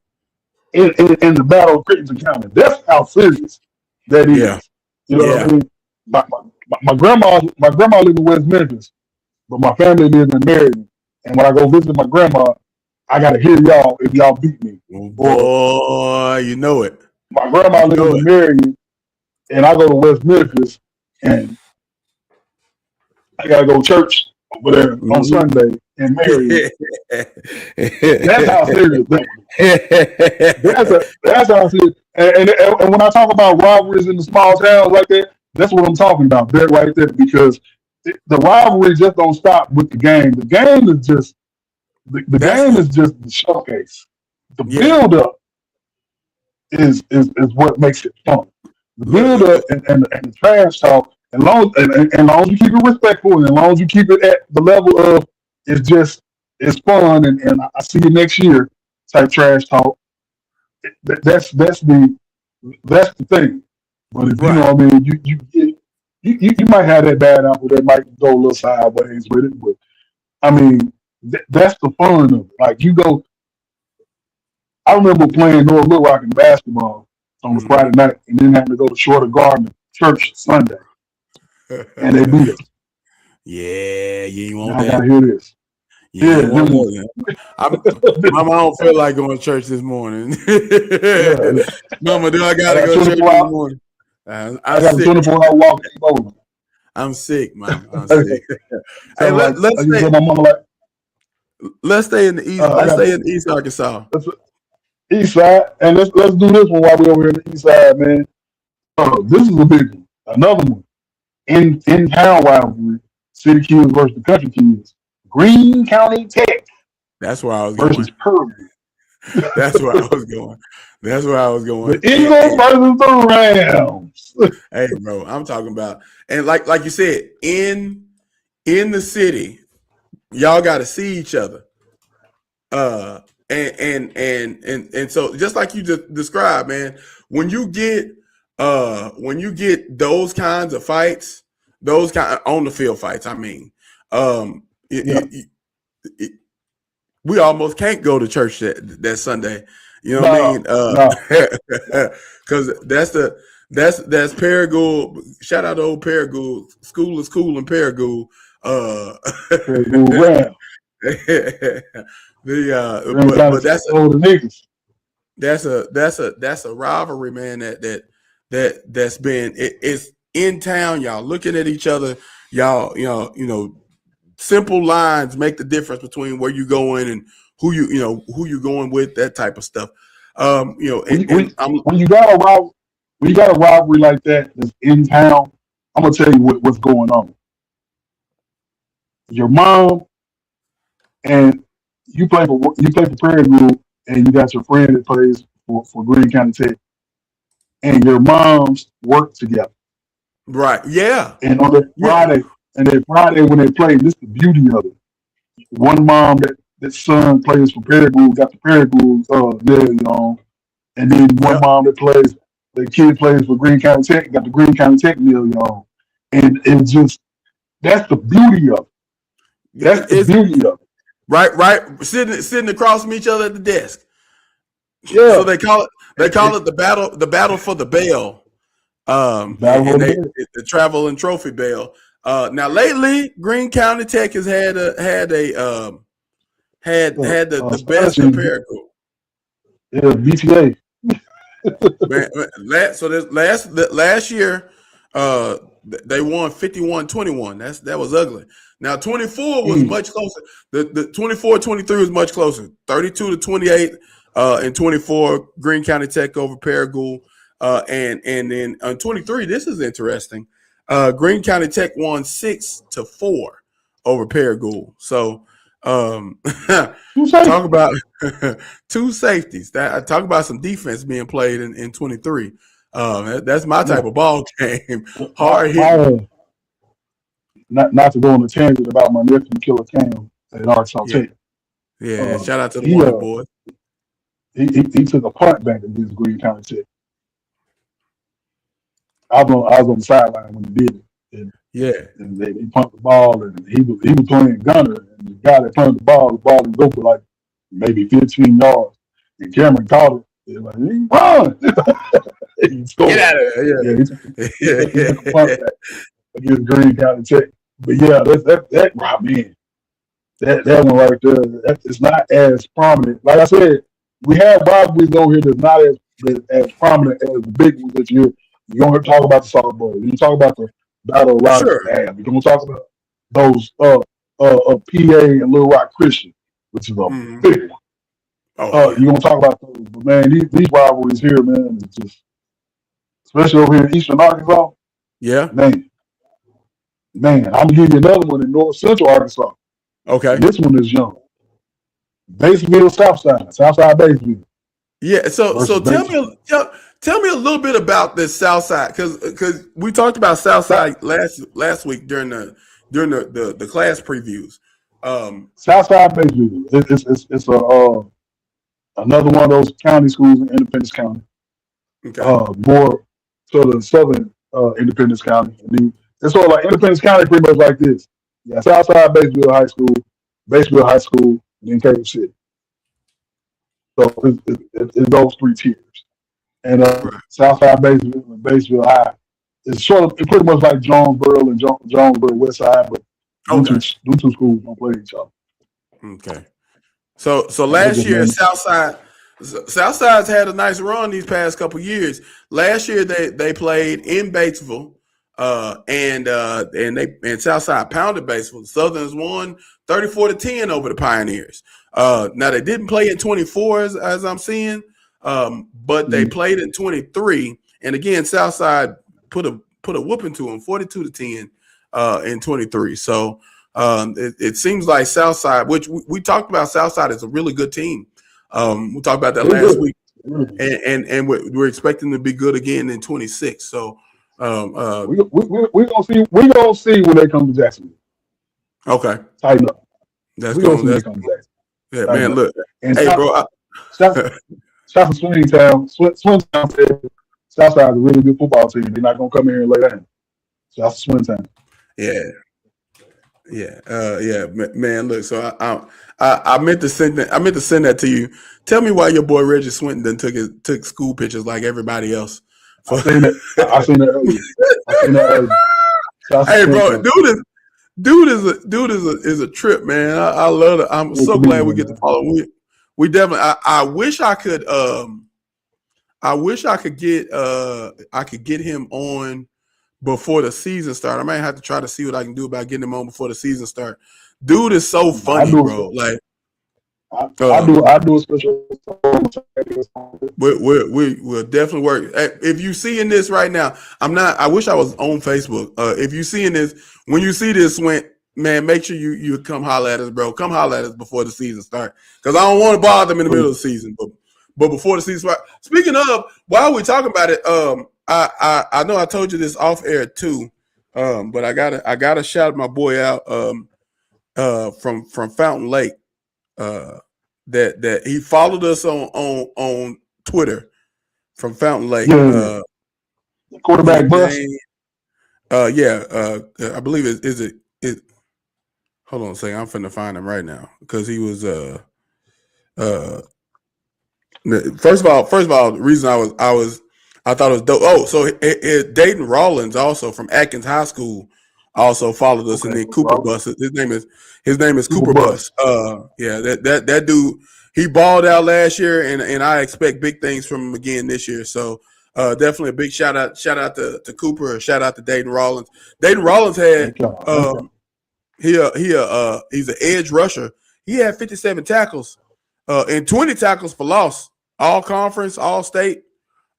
in the Battle of Crittenton County. That's how serious that Yeah, is. You know what yeah. I mean? My grandma lived in West Memphis, but my family lives in Marion. And when I go visit my grandma, I gotta hear y'all if y'all beat me. Oh, Or boy, you know it. my grandma You lives know in Marion, and I go to West Memphis, and I gotta go to church over there on Sunday in Marion. That's how serious that is. That's how serious. And when I talk about rivalries in the small towns like that, that's what I'm talking about. That right there, because the rivalry just don't stop with the game. The game is just the That's game is just the showcase. The yeah. build up is what makes it fun. The build Look, up and the trash talk, and long as you keep it respectful, and as long as you keep it at the level of it's just it's fun, and I see you next year type trash talk. That's the thing. But if you know Right. what I mean, you might have that bad apple that might go a little sideways with it. But I mean, that's the fun of it. Like you go. I remember playing North Little Rock in basketball on a Friday night, and then having to go to Shorter Garden church Sunday, and they beat us. Yeah, you ain't want Now I gotta that. hear this. You Yeah, ain't want that. Mama, I don't feel like going to church this morning. yeah. Mama, do I I gotta got go to church 24 this hours. morning? I I'm got a sick. 24-hour walk keep over. I'm sick, Mama. I'm sick. Hey, So like, let's I just stay. tell my mama like, Let's stay in the east. I Let's got stay in East Arkansas. East Side, and let's do this one while we're over here on the East Side, man. This is a big one. Another one. In town rivalry, City Kids versus the Country Kids. Greene County Tech That's where I was versus going. Purdue. That's where I was going. That's where I was The going. Eagles versus the Rams. Hey, bro, I'm talking about, and like you said, in the city, y'all got to see each other. And so just like you just described, man, when you get those kinds of fights, those kind of on the field fights, I mean, Yeah. we almost can't go to church that Sunday. You know what I mean? No. Because that's Paragould. Shout out to old Paragould. School is cool in Paragould. Purdue Rams. But that's the niggas. that's a rivalry, man. That's been it's in town. Y'all looking at each other. Y'all simple lines make the difference between where you going and who you going with, that type of stuff. When you got a rivalry like that that's in town, I'm gonna tell you what's going on. Your mom and you play for Prairie Group, and you got your friend that plays for Greene County Tech, and your moms work together. Right. Yeah. And on that Friday when they play, this is the beauty of it. One mom that son plays for Prairie Group got the Prairie Group there, and then one mom the kid plays for Greene County Tech got the Greene County Tech million on. And it's just that's the beauty of it. That's the beauty of it. Right. Sitting across from each other at the desk. Yeah. So they call it the battle for the bell. And the travel and trophy bell. Now lately, Greene County Tech has had the best of Paragould. Yeah, BTA. So last year, they won 51-21. That was ugly. Now 24 was much closer. The 24-23 was much closer. 32-28 and 24 Greene County Tech over Paragould. And then on 23, this is interesting. Greene County Tech won 6-4 over Paragould. So talk about two safeties. Talk about some defense being played in 23. That's my type of ball game. Hard hitting. Not to go on a tangent about my nephew Killer Cam at Arkansas Tech. Yeah, shout out to the Morning Boys. He took a punt back against Greene County Tech. I was on the sideline when he did it. And they pumped the ball, and he was playing gunner, and the guy that punted the ball would go for like maybe 15 yards, and Cameron caught it. He was like, he run! He scored. Get out of there! He took a punt back against Greene County Tech. But yeah, that man, that one right there, it's not as prominent. Like I said, we have rivalries over here that's not as prominent as the big ones that you're going to talk about the Salt Bowl. You talk about the Battle of Rock. Sure. You're going to talk about those PA and Little Rock Christian, which is a big one. You're going to talk about those. But man, these rivalries here, man, is just, especially over here in Eastern Arkansas. Yeah. Man, I'm going to give you another one in North Central Arkansas. Okay. This one is young. Batesville, Southside Batesville. Yeah, so tell me a little bit about this Southside, because we talked about Southside last week during the class previews. Southside Batesville. It's another one of those county schools in Independence County. Okay. More sort of southern Independence County. I mean, it's sort of like Independence County, pretty much like this. Yeah, Southside Batesville High School, and then Cave City. So it's those three tiers. And Right. Southside Batesville and Batesville High is it's pretty much like Jonesboro and Jonesboro West Side, but Okay. them two schools don't play each other. Okay. So And they last just year named Southside's had a nice run these past couple years. Last year they played in Batesville, and Southside pounded Batesville. The Southerns won 34-10 over the Pioneers. Now they didn't play in 24 as I'm seeing, but they played in 23. And again, Southside put a whooping to them, 42-10 in 23. So it seems like Southside, which we talked about, Southside is a really good team. We talked about that last week, and we're expecting to be good again in 26. So we're gonna see when they come to Jacksonville. Okay, Tighten up. That's We're gonna see when going. they come to Jacksonville. Yeah, Tighten man. up. Look, And hey, bro. Shout to Swingtown. Swingtown said Southside is a really good football team. They're not gonna come in here and lay down. Shout to Swingtown. Yeah, man. Look, so I meant to send that. I meant to send that to you. Tell me why your boy Reggie Swinton took school pictures like everybody else. I seen that earlier. Hey, bro, dude is a trip, man. I love it. I'm so glad we get to follow. We definitely. I wish I could. I wish I could get him on before the season start. I might have to try to see what I can do about getting him on before the season start. Dude is so funny, bro. Like I do a special. We'll definitely work. If you seeing this right now, I wish I was on Facebook. If you seeing this, when you see this, man, make sure you come holler at us, bro. Come holler at us before the season start, because I don't want to bother them in the middle of the season, but before the season start. Speaking of, while we're talking about it, I know I told you this off air too, but I gotta shout my boy out from Fountain Lake. That he followed us on Twitter from Fountain Lake. Quarterback bus. I believe it. Hold on a second, I'm finna find him right now because he was first of all, the reason I thought it was dope. Oh, so Dayton Rollins also from Atkins High School also followed us, and then Cooper Bus. His name is Cooper Bus. That dude, he balled out last year, and I expect big things from him again this year. So definitely a big shout out to Cooper, shout out to Dayton Rollins. Dayton Rollins had he's an edge rusher. He had 57 tackles and 20 tackles for loss, all conference, all state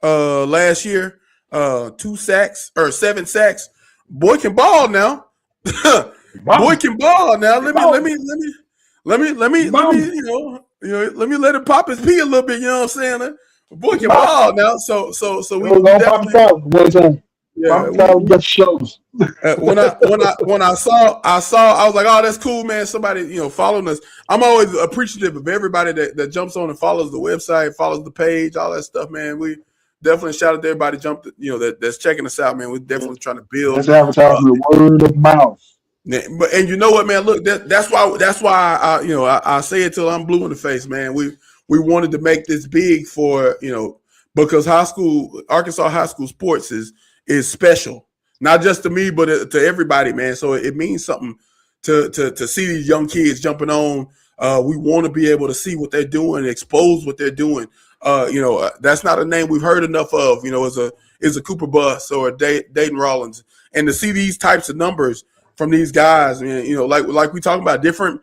last year. 7 sacks. Boy can ball now. Boy can ball now. Let me let him pop his pee a little bit. You know what I'm saying? Boy can ball now. So we definitely. Yeah, when I saw, I was like, oh, that's cool, man. Somebody, following us. I'm always appreciative of everybody that jumps on and follows the website, follows the page, all that stuff, man. We definitely shout out to everybody that's checking us out, man. We're definitely trying to build. That's advertisement, word of mouth. And you know what, man? Look, that's why I say it till I'm blue in the face, man. We wanted to make this big for because Arkansas high school sports is special, not just to me, but to everybody, man. So it means something to see these young kids jumping on. We want to be able to see what they're doing, expose what they're doing. That's not a name we've heard enough of. Is a Cooper Bus or a Dayton Rollins, and to see these types of numbers from these guys, man, like we talk about different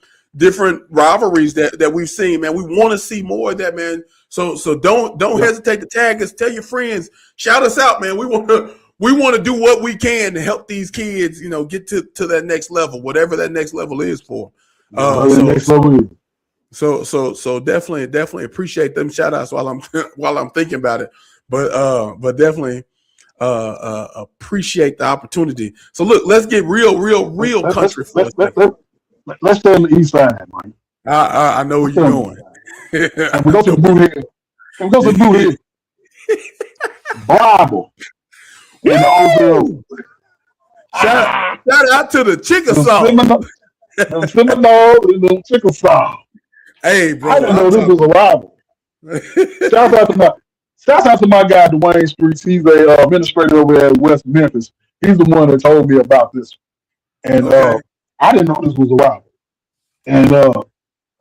rivalries that we've seen, man. We want to see more of that, man. So don't hesitate to tag us. Tell your friends, shout us out, man. We want to do what we can to help these kids, get to that next level, whatever that next level is for. So definitely appreciate them shout outs while I'm thinking about it, but definitely appreciate the opportunity. So look, let's get real country for us. let's stay on the east side, Mike. I know where Let's stay you're on the going. east side. And we go to the boot here. And we go to the boot here. Bible. And the old girl. Shout out to the Chickasaw. The Seminole and the Chickasaw. Hey, bro, I didn't know this was a rival. Shout out to my guy Dwayne Streets. He's a administrator over at West Memphis. He's the one that told me about this, and I didn't know this was a rival. And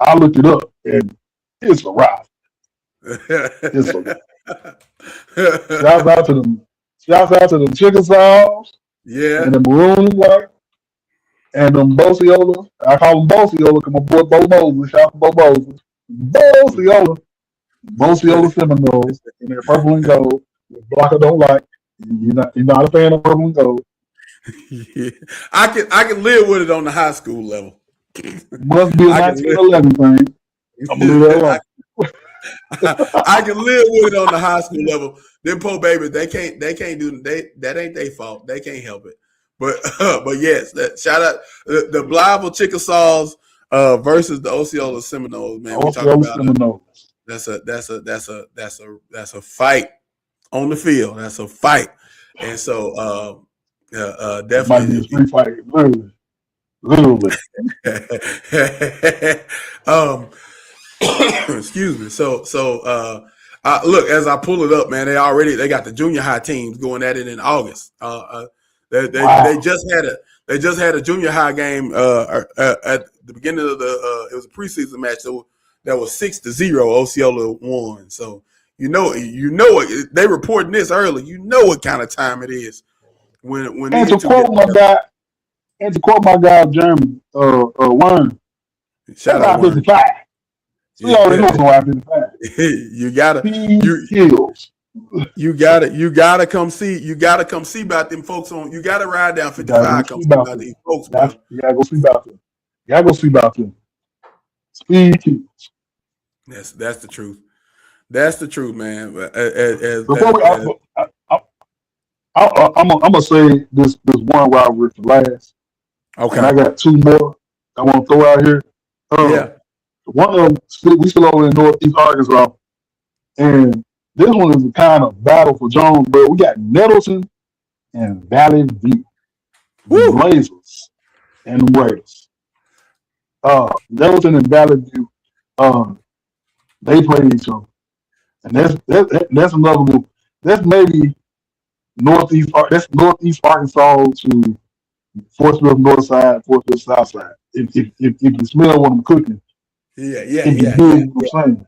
I looked it up, and it's a rival. It's a rival. Shout out to them. Shout out to the Chickasaws. Yeah. And the maroon and white. And them Bosiola. I call them Bosiola because my boy Bo Moses. Shout out to Bo Moses. Bosiola. Bosiola Seminoles in their purple and gold. Blocker don't like. You're not a fan of purple and gold. Yeah. I can live with it on the high school level. Must be a 1911 thing. I'm gonna leave that alone. I can live with it on the high school level. Them poor babies, they can't do that ain't their fault. They can't help it. But yes, shout out the Blyville Chickasaws versus the Osceola Seminoles, man. We talk about Seminoles. That's a fight on the field. That's a fight. And so definitely might be a street fight, literally. Excuse me. So look, as I pull it up, man, they got the junior high teams going at it in August. They just had a junior high game at the beginning of it was a preseason match that was 6-0. Osceola won. So you know it. They reporting this early. You know what kind of time it is when. And to quote my guy, Jeremy Warren, shout out 55. We already know why 55. You gotta come see about them folks on. You gotta ride down 55. Come see about these folks. You gotta go see about them. Speed kills. That's the truth. That's the truth, man. I'm gonna say this one rivalry for last. Okay. And I got two more I want to throw out here. One of them, we still over in Northeast Arkansas, and this one is a kind of battle for Jonesboro. We got Nettleton and Valley View, the Blazers and the Raiders. Nettleton and Valley View, they played each other, and that's another one. That's maybe Northeast Arkansas to Fort Smith North Side, Fort Smith South Side. If you smell what I'm cooking. Yeah. What I'm saying.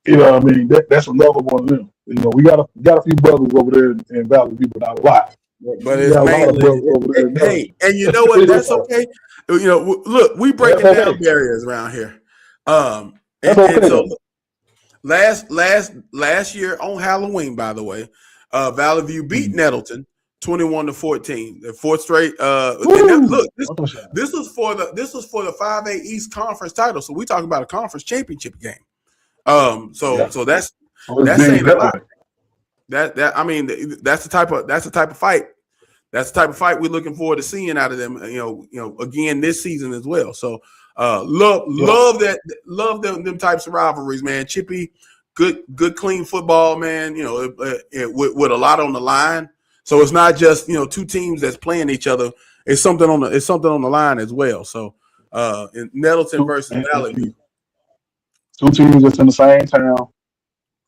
You know what I mean? That's another one of them. You know, we got a few brothers over there in Valley View, but not a lot. But it's mainly, hey, and you know what? That's okay. You know, look, we breaking down barriers around here. And so last year on Halloween, by the way, Valley View beat Nettleton 21-14. The fourth straight. Look, this was for the 5A East Conference title. So we talking about a conference championship game. So that's saying a lot. I mean that's the type of fight. That's the type of fight we're looking forward to seeing out of them. You know, again this season as well. So love them types of rivalries, man. Chippy, good clean football, man. You know, with a lot on the line. So it's not just two teams that's playing each other. It's something on the line as well. So in Nettleton versus Valley View. Two teams that's in the same town.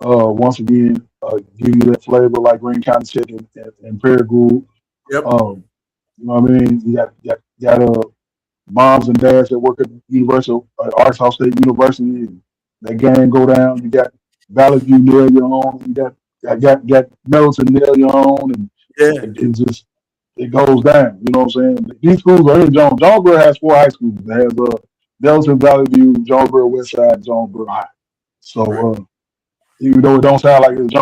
Once again, give you that flavor like Green County Chicken and Paragould. Yep. You know what I mean? You got moms and dads that work at Arkansas State University. And that game go down. You got Valley View near your own. You got Nettleton near your own, and it goes down. You know what I'm saying? These schools are in Jones. Jonesboro has 4 high schools. It has Nettleton, Valley View, Jonesboro West Side, Jonesboro High. So even though it don't sound like it's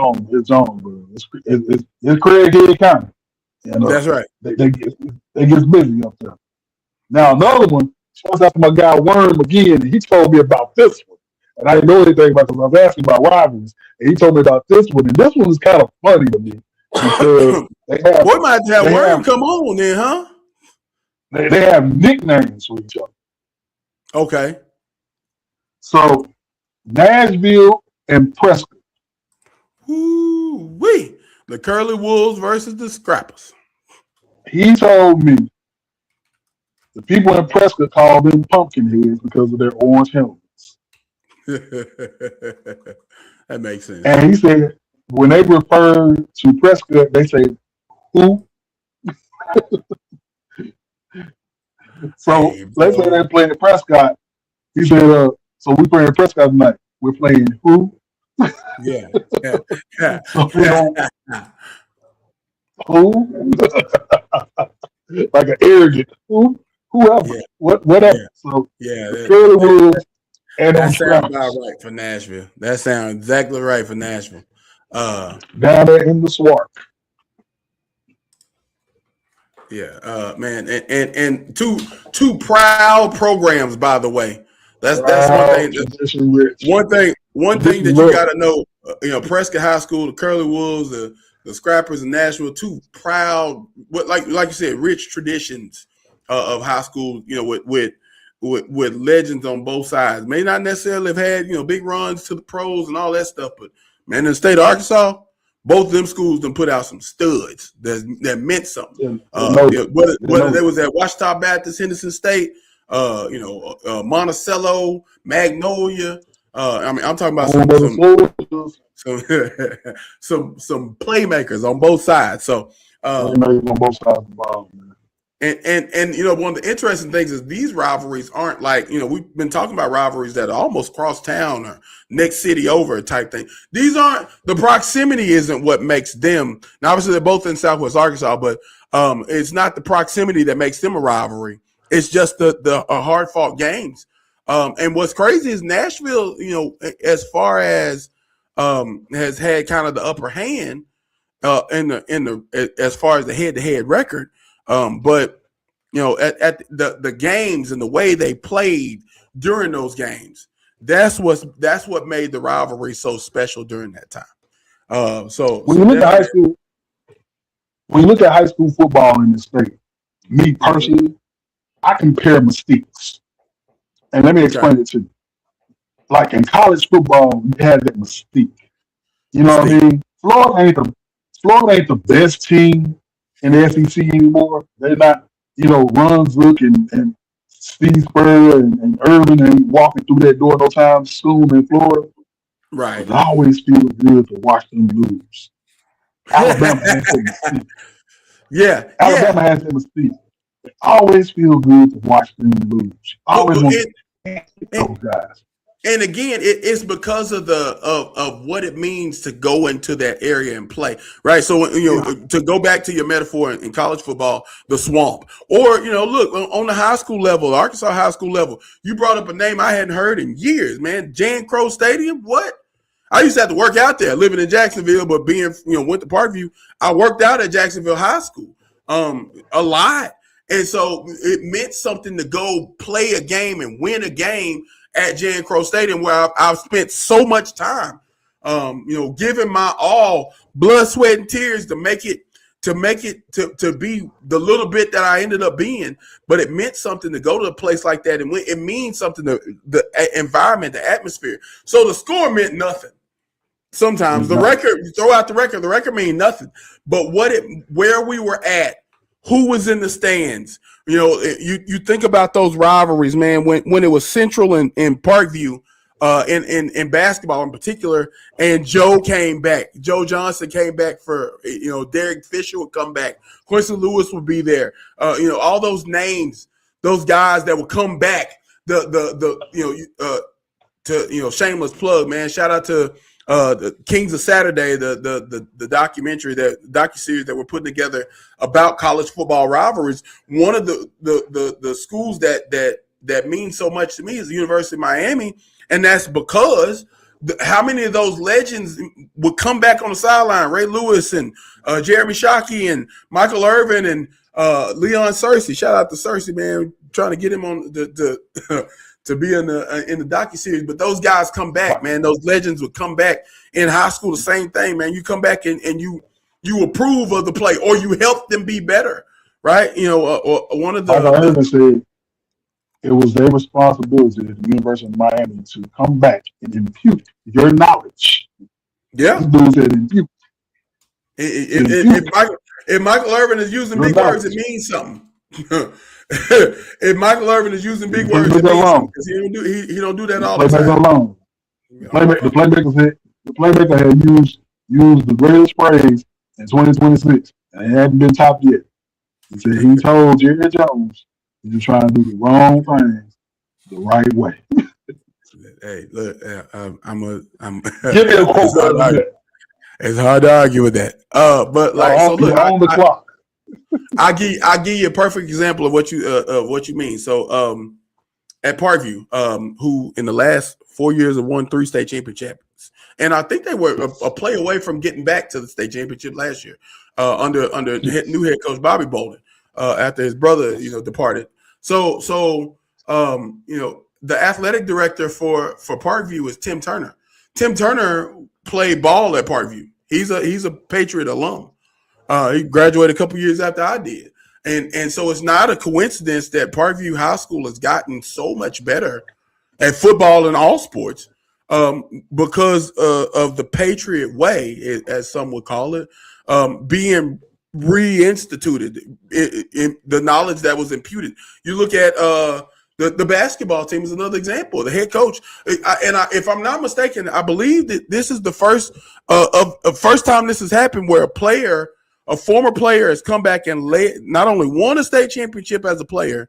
Jonesboro. It's Craig Head County. And, that's right. They get busy up there. Now another one. Shouts out to my guy Worm again. And he told me about this one, and I didn't know anything about this. I was asking about rivalries, and he told me about this one. And this one is kind of funny to me because we might have Worm come on then, huh? They have nicknames for each other. Okay. So Nashville and Prescott. Woo-wee. The Curly Wolves versus the Scrappers. He told me the people in Prescott called them pumpkin heads because of their orange helmets. That makes sense. And he said when they refer to Prescott, they say who. So Hey, let's say bro. they're playing Prescott. He said, so we playing Prescott tonight. We're playing who? Yeah. Yeah. So they don't who? Like an arrogant who? Whoever. Yeah. Whatever. Yeah. So Yeah. the Curly Wolves and That them sounds about Scrappers right for Nashville. That sounds exactly right for Nashville. down there in the swamp. Yeah, man, and two proud programs, by the way. That's one Wow, thing. tradition rich. One thing Tradition that you rich. got to know. Prescott High School, the Curly Wolves, the Scrappers, and Nashville, two proud, what like you said, rich traditions of high school. With legends on both sides. May not necessarily have had big runs to the pros and all that stuff, but man, in the state of Arkansas, both of them schools done put out some studs that meant something. Whether they was at Washita Baptist, Henderson State, Monticello, Magnolia. I'm talking about some some playmakers on both sides. So, on both sides of the ball, man. and one of the interesting things is these rivalries aren't like we've been talking about rivalries that are almost cross town or next city over type thing. These aren't, the proximity isn't what makes them. Now obviously they're both in Southwest Arkansas, but it's not the proximity that makes them a rivalry. It's just the hard fought games. And what's crazy is Nashville, as far as has had kind of the upper hand as far as the head to head record. But at the games and the way they played during those games, that's what made the rivalry so special during that time. When you look at high school, football in the state, me personally, I compare mistakes, and let me explain it to you. Like in college football, you had that mystique. You know what I mean? Florida ain't the best team in the SEC anymore. They're not, Runswick and Steve Spurrier and Irvin ain't walking through that door no time soon in Florida. Right. But I always feel good to watch them lose. Alabama has that mystique. Yeah. Alabama has that mystique. It always feel good to watch them lose. I always want to those guys. And again, it's because of of what it means to go into that area and play, right? So to go back to your metaphor in college football, the swamp, or look on the high school level, Arkansas high school level, you brought up a name I hadn't heard in years, man. Jan Crow Stadium. What? I used to have to work out there, living in Jacksonville, but being went to Parkview. I worked out at Jacksonville High School, a lot, and so it meant something to go play a game and win a game at Jan Crow Stadium, where I've spent so much time, giving my all, blood, sweat, and tears to make it to be the little bit that I ended up being. But it meant something to go to a place like that, and it means something to the environment, the atmosphere. So the score meant nothing. Sometimes the record, you throw out the record mean nothing. But where we were at, who was in the stands. You think about those rivalries, man. When it was Central and Parkview, in basketball in particular, and Joe came back. Joe Johnson came back for Derek Fisher would come back. Quincy Lewis would be there. All those names, those guys that would come back. Shameless plug, man. Shout out to the Kings of Saturday, the documentary, docuseries that we're putting together about college football rivalries. One of the schools that means so much to me is the University of Miami, and that's because how many of those legends would come back on the sideline? Ray Lewis and Jeremy Shockey and Michael Irvin and Leon Searcy. Shout out to Searcy, man. Trying to get him on to be in the docuseries, but those guys come back, man. Those legends would come back in high school. The same thing, man. You come back and you approve of the play, or you help them be better, right? Or one of Michael Irvin said, it was their responsibility at the University of Miami to come back and impute your knowledge. Yeah. This dude said impute. If Michael Irvin is using big words, it means something. If Michael Irvin is using big words, it means something because he don't do that all the time. Alone. The playmaker had used the greatest phrase in 2026, and it hadn't been topped yet. He said he told Jerry Jones you're trying to do the wrong things the right way. Hey, look, I'm give me a quote. It's hard to argue with that. But like, so look, on the clock. I give you a perfect example of what you mean. So, at Parkview, who in the last 4 years have won 3 state championships, and I think they were a play away from getting back to the state championship last year, under new head coach Bobby Bolden, after his brother departed. So the athletic director for Parkview is Tim Turner. Tim Turner played ball at Parkview. He's a Patriot alum. He graduated a couple years after I did. And so it's not a coincidence that Parkview High School has gotten so much better at football and all sports because of the Patriot way, as some would call it, being reinstituted, the knowledge that was imputed. You look at the basketball team is another example. The head coach, if I'm not mistaken, I believe that this is the first time this has happened where a former player has come back and not only won a state championship as a player,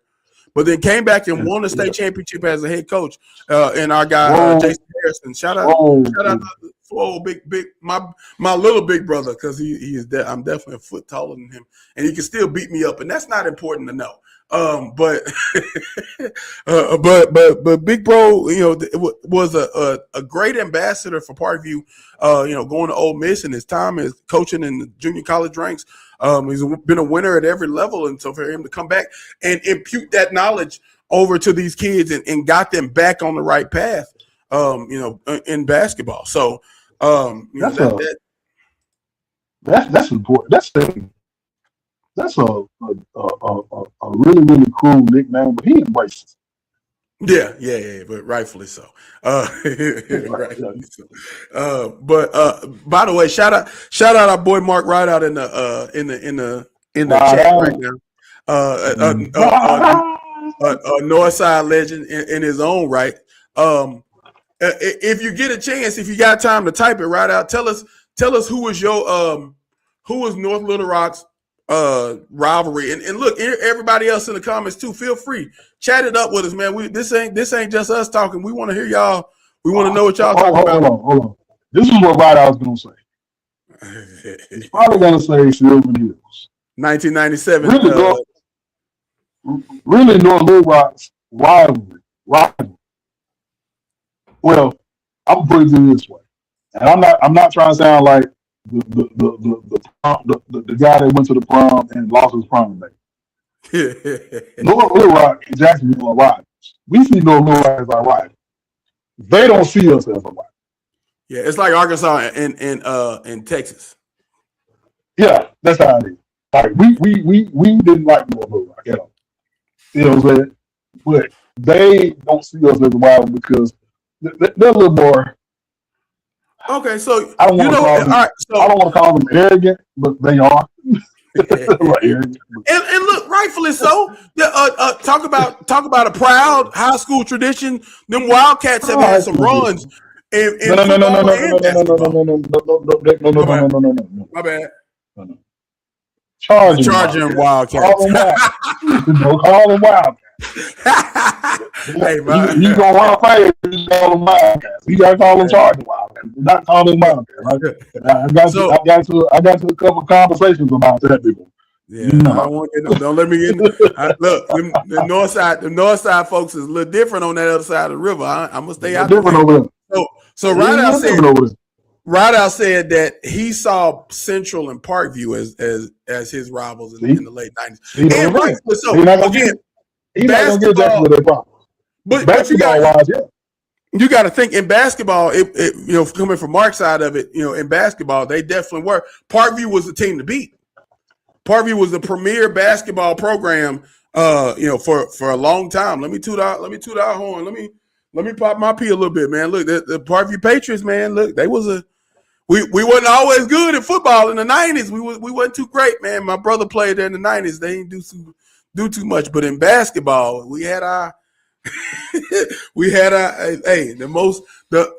but then came back and won a state championship as a head coach. And our guy Jason Harrison, shout out to big my little big brother, because he is I'm definitely a foot taller than him, and he can still beat me up, and that's not important to know. But Big Bro, was a great ambassador for Parkview. Going to Ole Miss and his time as coaching in the junior college ranks. He's been a winner at every level, and so for him to come back and impute that knowledge over to these kids and got them back on the right path, in basketball. So, that's important. That's a really, really cool nickname, but he embraces it. Yeah, but rightfully so. Rightfully so. But by the way, shout out our boy Mark Rideout in the chat right now. A Northside legend in his own right. If you get a chance, if you got time to type it right out, tell us who was North Little Rock's rivalry, and look, everybody else in the comments too, feel free, chat it up with us, man. This ain't just us talking. We want to hear y'all. We want to know what y'all talking about. Hold on. This is what I was gonna say. He's probably gonna say Sylvan Hills, 1997. Really North Little Rock's rivalry. Well, I'm putting it this way, and I'm not trying to sound like the guy that went to the prom and lost his prom date. North Little Rock and Jacksonville are rivals. We see North Little Rock as our rival. They don't see us as a rival. Yeah, it's like Arkansas and Texas. Yeah, that's how it is. Like we didn't like North Little Rock at all. You know what I'm saying? But they don't see us as a rival because they're a little more. Okay, so I don't want to call them arrogant, but they are. Arrogant. And look, rightfully so. Talk about a proud high school tradition. Them Wildcats have had some runs. No. My bad. No. Charging Wildcats. Call them Wildcats. Hey, man. You gonna want to play? You call them Wildcats. You gotta call them Charging Wildcats. Not call them Wildcats. Right? I got to a couple of conversations about that before. Yeah, don't let me get look, the north side folks is a little different on that other side of the river. I'm gonna stay out different over there. So Rideout said that he saw Central and Parkview as his rivals in the late 90s. And rightfully so. He's not gonna get that with their problems. But basketball wise, yeah. You got to think in basketball, coming from Mark's side of it, in basketball, they definitely were. Parkview was the team to beat. Parkview was the premier basketball program for a long time. Let me toot our horn. Let me pop my pee a little bit, man. Look, the Parkview Patriots, man. Look, they was we wasn't always good at football in the 90s. We wasn't too great, man. My brother played there in the 90s. They didn't do too much, but in basketball, we had our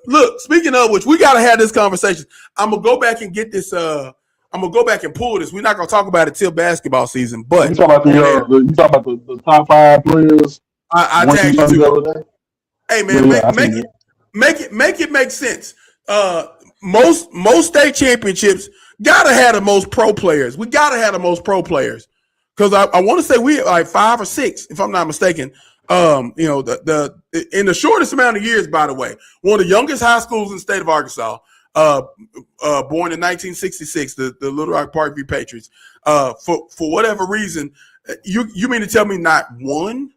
look. Speaking of which, we gotta have this conversation. I'm gonna go back and get this. I'm gonna go back and pull this. We're not gonna talk about it till basketball season, but you talking about the top 5 players. I tagged you to. Hey man, make it make sense. Most state championships gotta have the most pro players. We gotta have the most pro players because I want to say we like 5 or 6, if I'm not mistaken. The in the shortest amount of years, by the way, one of the youngest high schools in the state of Arkansas, born in 1966, the Little Rock Parkview Patriots. For whatever reason, you mean to tell me not one?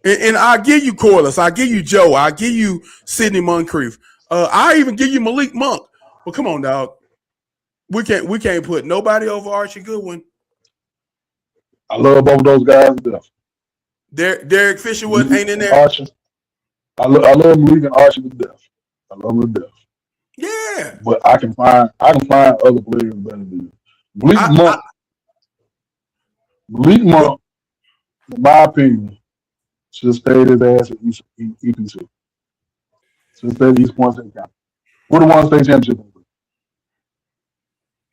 And I'll give you Corliss, I'll give you Joe, I'll give you Sidney Moncrief, I'll even give you Malik Monk. Well, come on, dog. We can't put nobody over Archie Goodwin. I love both of those guys to death. Derek Fisher ain't in there. Archie. I love Malik and Archie to death. I love them to death. Yeah. But I can find other players better than you. Malik Monk, in my opinion, should have stayed his ass at EPC. Should have stayed at East Point State County. We're the one state championship.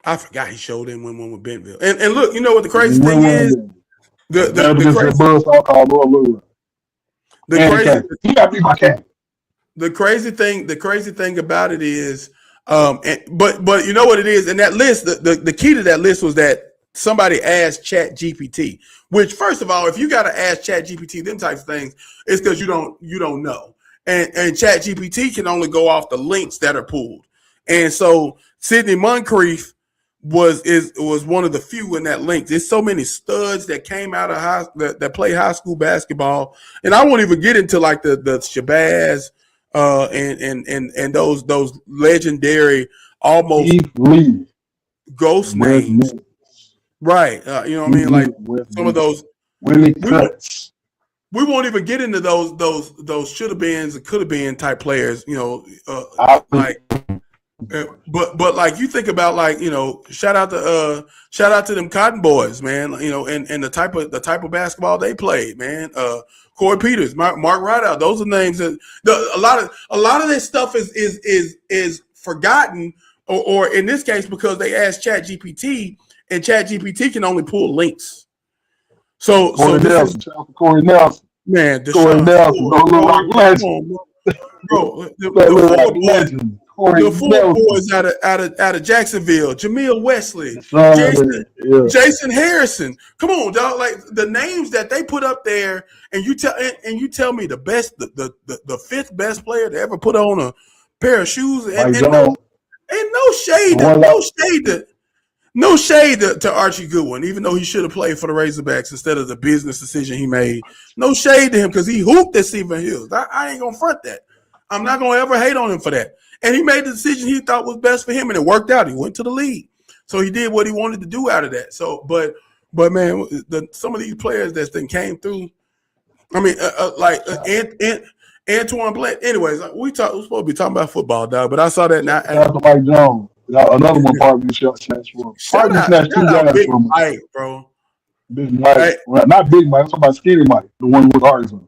I forgot he showed in win one with Bentonville. And look, you know what the crazy thing is? The crazy thing about it is, but you know what it is, and that list, the key to that list was that somebody asked Chat GPT. Which, first of all, if you got to ask Chat GPT them types of things, it's because you don't know, and Chat GPT can only go off the links that are pulled, and so Sidney Moncrief was one of the few in that link. There's so many studs that came out of that play high school basketball, and I won't even get into like the Shabazz and those legendary almost ghost names, right? You know what I mean? Like some of those. We won't even get into those should have beens and could have been type players. You know, like. But like you think about, like, you know, shout out to them Cotton Boys, man, you know, and the type of basketball they played, man. Corey Peters, Mark Rideout, those are names that a lot of this stuff is forgotten, or in this case because they asked Chat GPT, and Chat GPT can only pull links. So Corey Nelson, man, Corey Nelson, bro, the four boys out of Jacksonville, Jameel Wesley, Jason Harrison. Come on, dog! Like the names that they put up there, and you tell me the best, the fifth best player to ever put on a pair of shoes, and no shade to Archie Goodwin, even though he should have played for the Razorbacks instead of the business decision he made. No shade to him because he hooped at Stephen Hills. I ain't gonna front that. I'm not gonna ever hate on him for that. And he made the decision he thought was best for him, and it worked out. He went to the league, so he did what he wanted to do out of that. So, but man, some of these players that then came through. I mean, Antoine Blunt. Anyways, we're supposed to be talking about football, dog. But I saw that now. Mike Jones, another one part of the shots from. Shout out Big Mike, bro. Big Mike, right. Well, not Big Mike. I'm talking about Skinny Mike, the one with Arkansas.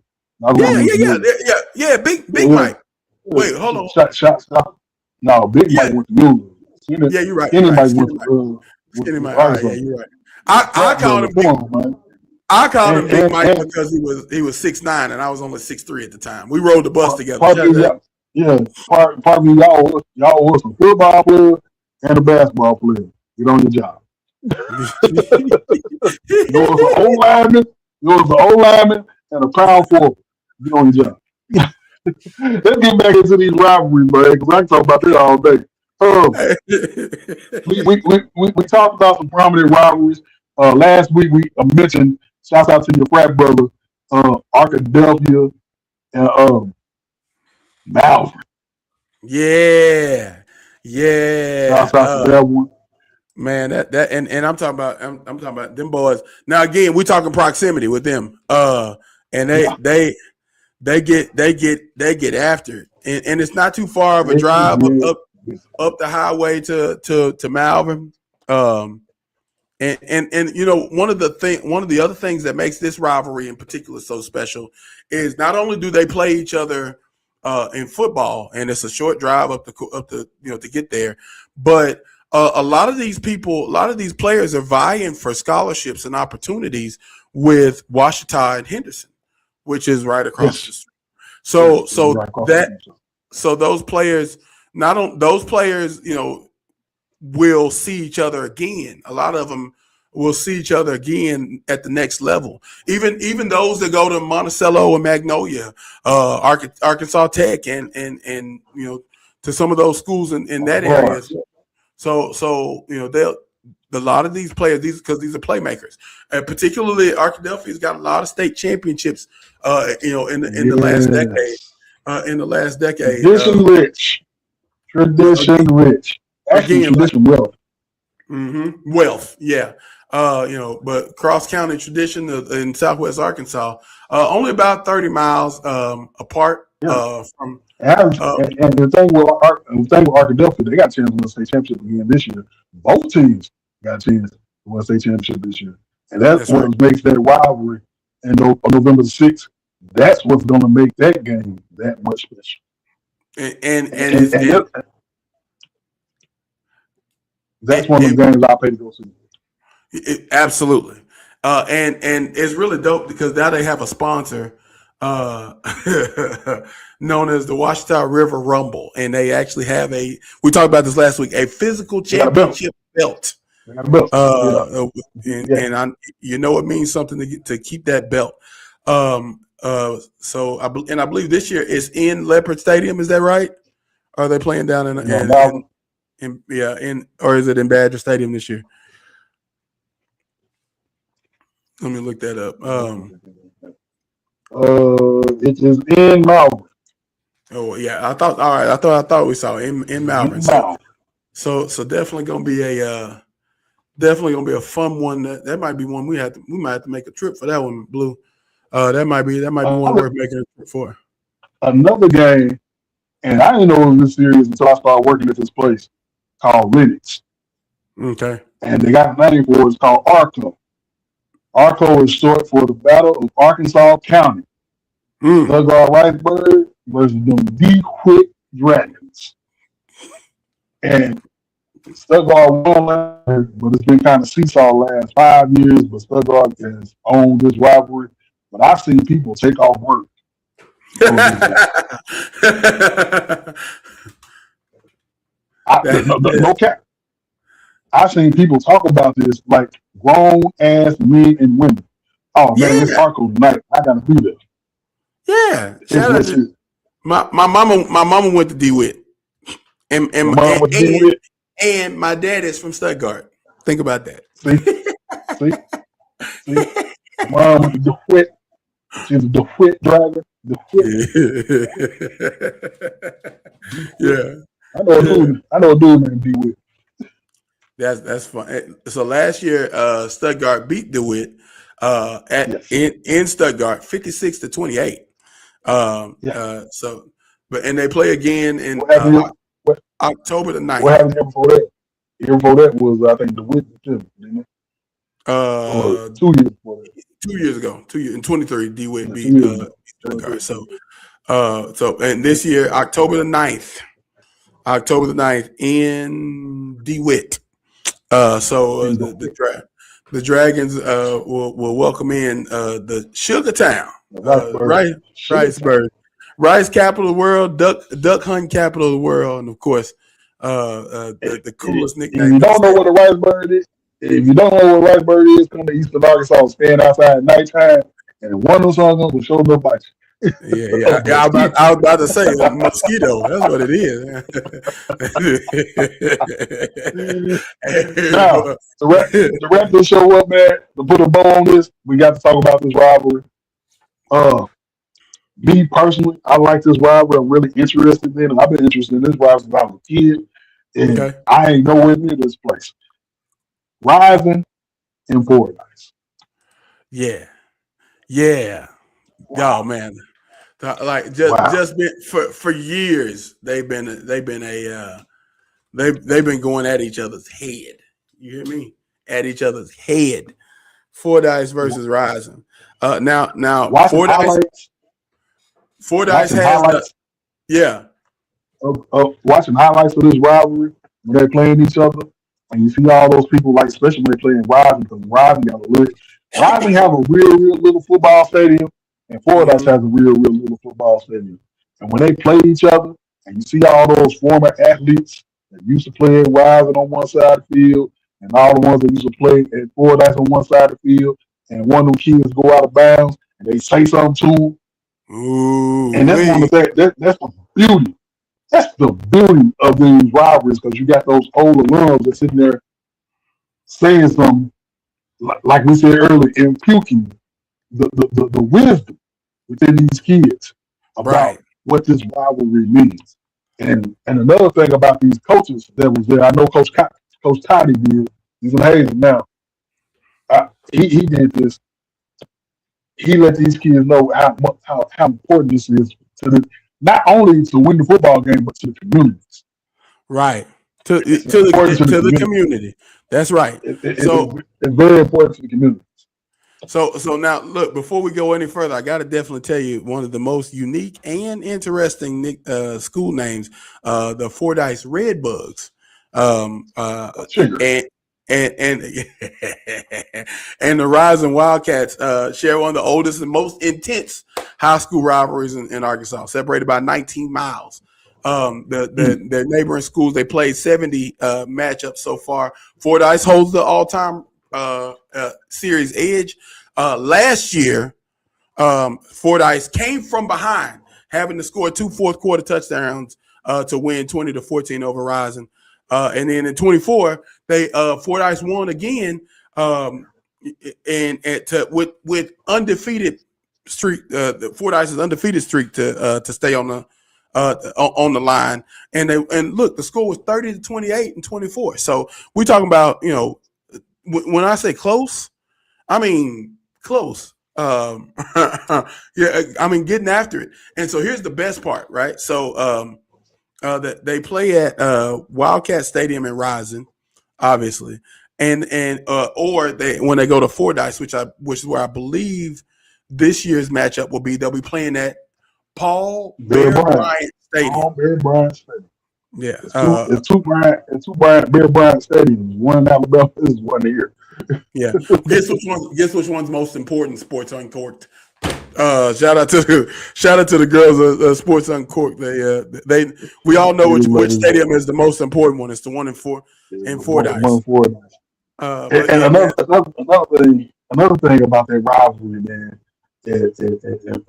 Yeah. Big Mike. Wait, hold on. Shot. No, Big Mike went to Google. Yeah, you're right. Skinny Mike went to Skinny Mike. All right, yeah, you're right. I called him Big Mike because he was 6'9" and I was only 6'3" at the time. We rode the bus together. Probably y'all was a football player and a basketball player. Get on your job. You was an old lineman and a pound forward. Get on your job. Let's get back into these rivalries, man, because I can talk about that all day. We talked about some prominent rivalries. Last week we mentioned, shouts out to your frat brother, Arkadelphia and Malvern. Yeah. Shouts out to that one. Man, and I'm talking about them boys. Now again, we're talking proximity with them. And Yeah. they get after it. And it's not too far of a They drive get up the highway to Malvern. And you know, one of the other things that makes this rivalry in particular so special is not only do they play each other in football, and it's a short drive up the you know to get there, but a lot of these players are vying for scholarships and opportunities with Washita and Henderson, which is right across the yes. street. So Yes. so Right across the that street. so those players not on those players, you know, will see each other again. A lot of them will see each other again at the next level. Even those that go to Monticello and Magnolia, Arkansas Tech, and you know, to some of those schools in that area. So you know, a lot of these players, because these are playmakers, and particularly Arkadelphia's got a lot of state championships. You know, in the last decade. In the last decade, Tradition rich. Tradition rich. Actually, again, like tradition wealth. wealth, yeah. You know, but cross county tradition in Southwest Arkansas, only about 30 miles apart Yeah. from. And the thing with Arkadelphia, they got a chance to win the state championship again this year. Both teams got a chance to win the state championship this year. And that's That's right. what makes that rivalry and on November the 6th, that's what's going to make that game that much special. That's one of the games I pay to go see. Absolutely. And it's really dope because now they have a sponsor known as the Washita River Rumble, and they actually have we talked about this last week, a physical championship belt. They got a belt. And you know it means something to keep that belt. So I believe this year is in Leopard Stadium. Is that right? Are they playing down or is it in Badger Stadium this year? Let me look that up. It is in Malvern. Oh yeah, I thought we saw it in Malvern. So definitely gonna be a fun one. That might be one we might have to make a trip for that one, Blue. That might be one worth making a trip for. Another game, and I didn't know it was this serious until I started working at this place called Linux. Okay. And they got a name for it. It's called ARCO. ARCO is short for the Battle of Arkansas County. Stuttgart Riceburg versus the DeWitt Dragons. And Stuttgart won last year, but it's been kind of seesaw last 5 years. But Stuttgart has owned this rivalry. But I've seen people take off work. No cap. I've seen people talk about this like grown ass men and women. Oh man, it's Arco tonight. I gotta be there. Yeah, shout out to my mama went to DeWitt, and my dad is from Stuttgart. Think about that. See, mom went to DeWitt. She's a DeWitt driver. Yeah, I know a dude named DeWitt. That's fun. So last year, Stuttgart beat DeWitt in Stuttgart, 56-28. And they play again in October the 9th. What happened the year before that? The year before that was, I think, DeWitt, didn't it? 2 years before that. 2 years ago, in 23, DeWitt beat Stuttgart. So and this year, October the 9th in DeWitt. The Dragons will welcome in the Sugar Town, Riceburg, rice capital of the world, duck hunt capital of the world, and of course, the coolest nickname. If you don't know what a Riceburg is, come to Eastern Arkansas, stand outside at nighttime, and one of those songs will show up by you. Yeah. I was about to say mosquito. That's what it is. Now, to wrap this show up, man, to put a bow on this, we got to talk about this rivalry. Me personally, I like this rivalry. I'm really interested in it. I've been interested in this rivalry since I was a kid, and I ain't nowhere near this place. Rising and Fordyce. Yeah, yeah. Oh Wow. man, like Wow. just been for years they've been going at each other's head. You hear me? At each other's head. Fordyce versus Rising. Now Watching highlights, Fordyce watching has the highlights yeah. watching highlights of this rivalry when they're playing each other, and you see all those people, like especially when they're playing Rising, because Rising have a real little football stadium, and Fordyce Mm-hmm. has a real little football stadium. And when they play each other, and you see all those former athletes that used to play at Rising on one side of the field, and all the ones that used to play at Fordyce on one side of the field, and one of them kids go out of bounds, and they say something to them, and Ooh that's one wee. of the things. That's the beauty. That's the beauty of these rivalries, because you got those old alums that sitting there saying something, like we said earlier, imputing the wisdom within these kids Right. about what this rivalry means. And another thing about these coaches that was there, I know Coach Toddy did. He's in Hazen now. He did this. He let these kids know how important this is to the, not only to win the football game, but to the communities. Right. To It's to important the to the to the community. community. That's right. So It's very important to the community. so now look, before we go any further, I got to definitely tell you one of the most unique and interesting school names, the Fordyce Redbugs. Sugar. And and and the Rising Wildcats share one of the oldest and most intense high school rivalries in Arkansas, separated by 19 miles. The neighboring schools, they played 70 matchups so far. Fordyce holds the all-time series edge. Last year, Fordyce came from behind, having to score 2 fourth quarter touchdowns to win 20-14 over Rising. And then in 24, they Fordyce won again, with undefeated streak. The Fordyce's undefeated streak to stay on the line. And look, the score was 30-28 and 24. So we're talking about, when I say close, I mean close. Yeah, I mean getting after it. And so here's the best part, right? So that they play at Wildcat Stadium in Rising, obviously, and or they when they go to Fordyce, which is where I believe this year's matchup will be. They'll be playing at Paul Bear Bear Bryant. Bryant Stadium. All Bear Bryant Stadium. Yeah, It's two Bear Bryant stadiums. One in Alabama, this is one here. yeah. Guess which one's most important? Sports Uncorked. Shout out to the girls of Sports Uncorked. They we all know which stadium is the most important one. It's the one in One Fordyce. Fordyce. But And yeah, man. another thing about that rivalry, man, is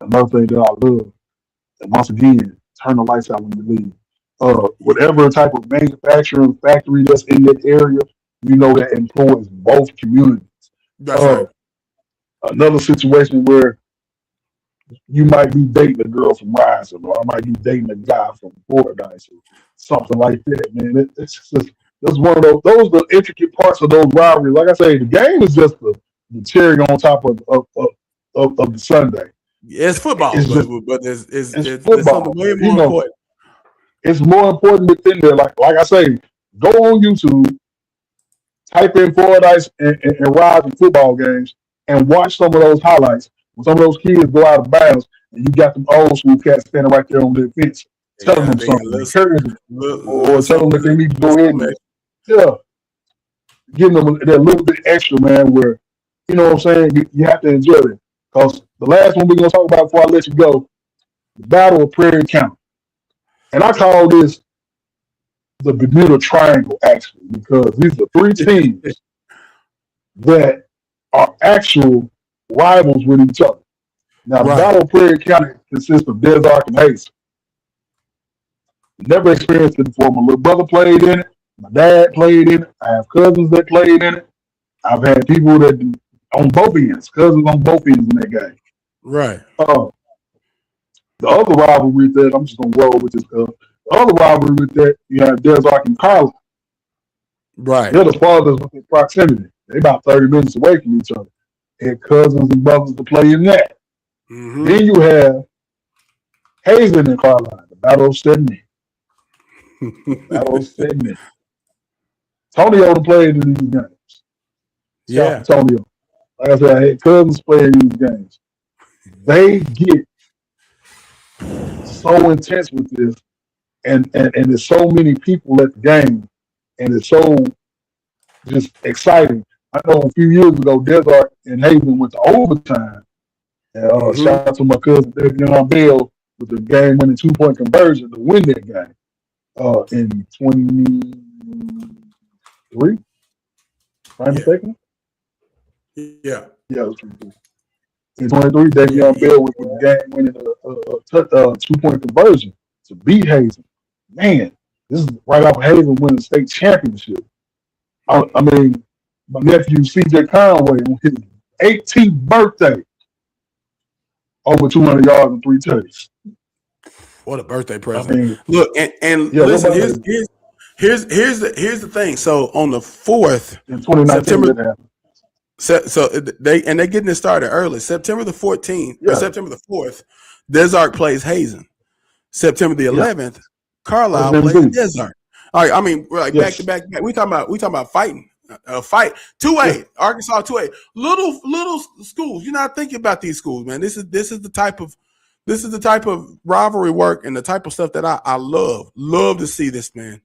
another thing that I love. And once again, turn the lights out when you leave. Whatever type of manufacturing factory that's in that area, that employs both communities. That's Uh, right. Another situation where you might be dating a girl from Rising, or I might be dating a guy from Fordyce, or something like that, man. It's just that's one of those are the intricate parts of those rivalries. Like I say, the game is just the cherry on top of the Sunday. Yeah, it's football, It's just but it's there's something football, way but more important. it's more important within there. Like I say, go on YouTube, type in Fordyce and Rising football games, and watch some of those highlights when some of those kids go out of bounds, and you got them old school cats standing right there on their fence, telling them They got something, encouraging them, or little telling them that they something, need to little go ahead something. and yeah, giving them that little bit extra, man. Where what I'm saying, you have to enjoy it. Because the last one we're gonna talk about before I let you go, the Battle of Prairie County, and I call this the Bermuda Triangle actually, because these are three teams that are actual rivals with each other. Now, the Right. Battle of Prairie County consists of Des Arc and Hazen. Never experienced it before. My little brother played in it. My dad played in it. I have cousins that played in it. I've had people that on both ends, cousins on both ends in that game. Right. Uh, the other rivalry that I'm just gonna roll with this. The other rivalry with that, you have Des Arc and Carlin. Right. They're the farthest within proximity. They about 30 minutes away from each other. And cousins and brothers to play in that. Mm-hmm. Then you have Hazen and Carlisle, the Battle of Sydney. Battle of Sydney. Tonio to play in these games. Shout out Yeah. to Tonio. Like I said, I had cousins playing these games. They get so intense with this, and there's so many people at the game, and it's so just exciting. I know a few years ago, Desart and Haven went to overtime. And, Mm-hmm. shout out to my cousin Davion Bell with the game-winning two-point conversion to win that game in 23. If I'm mistaken. Yeah. Yeah, it was 23. In 23, Davion Bell with the game-winning two-point conversion to beat Hazen. Man, this is right off Hazen winning the state championship. I mean, my nephew C.J. Conway on his 18th birthday, over 200 yards and 3 touchdowns. What a birthday present! I mean, look, and yeah, listen. Here's the thing. So on the 4th, in 2019, that happened. So they getting it started early. September the 14th or September the 4th, Desart plays Hazen. September the 11th, Carlisle plays Desart. All right, I mean, we're like back to back. We talking about fighting. Fight 2A, Arkansas 2A. Little schools. You're not thinking about these schools, man. This is the type of rivalry work and the type of stuff that I love. Love to see this, man.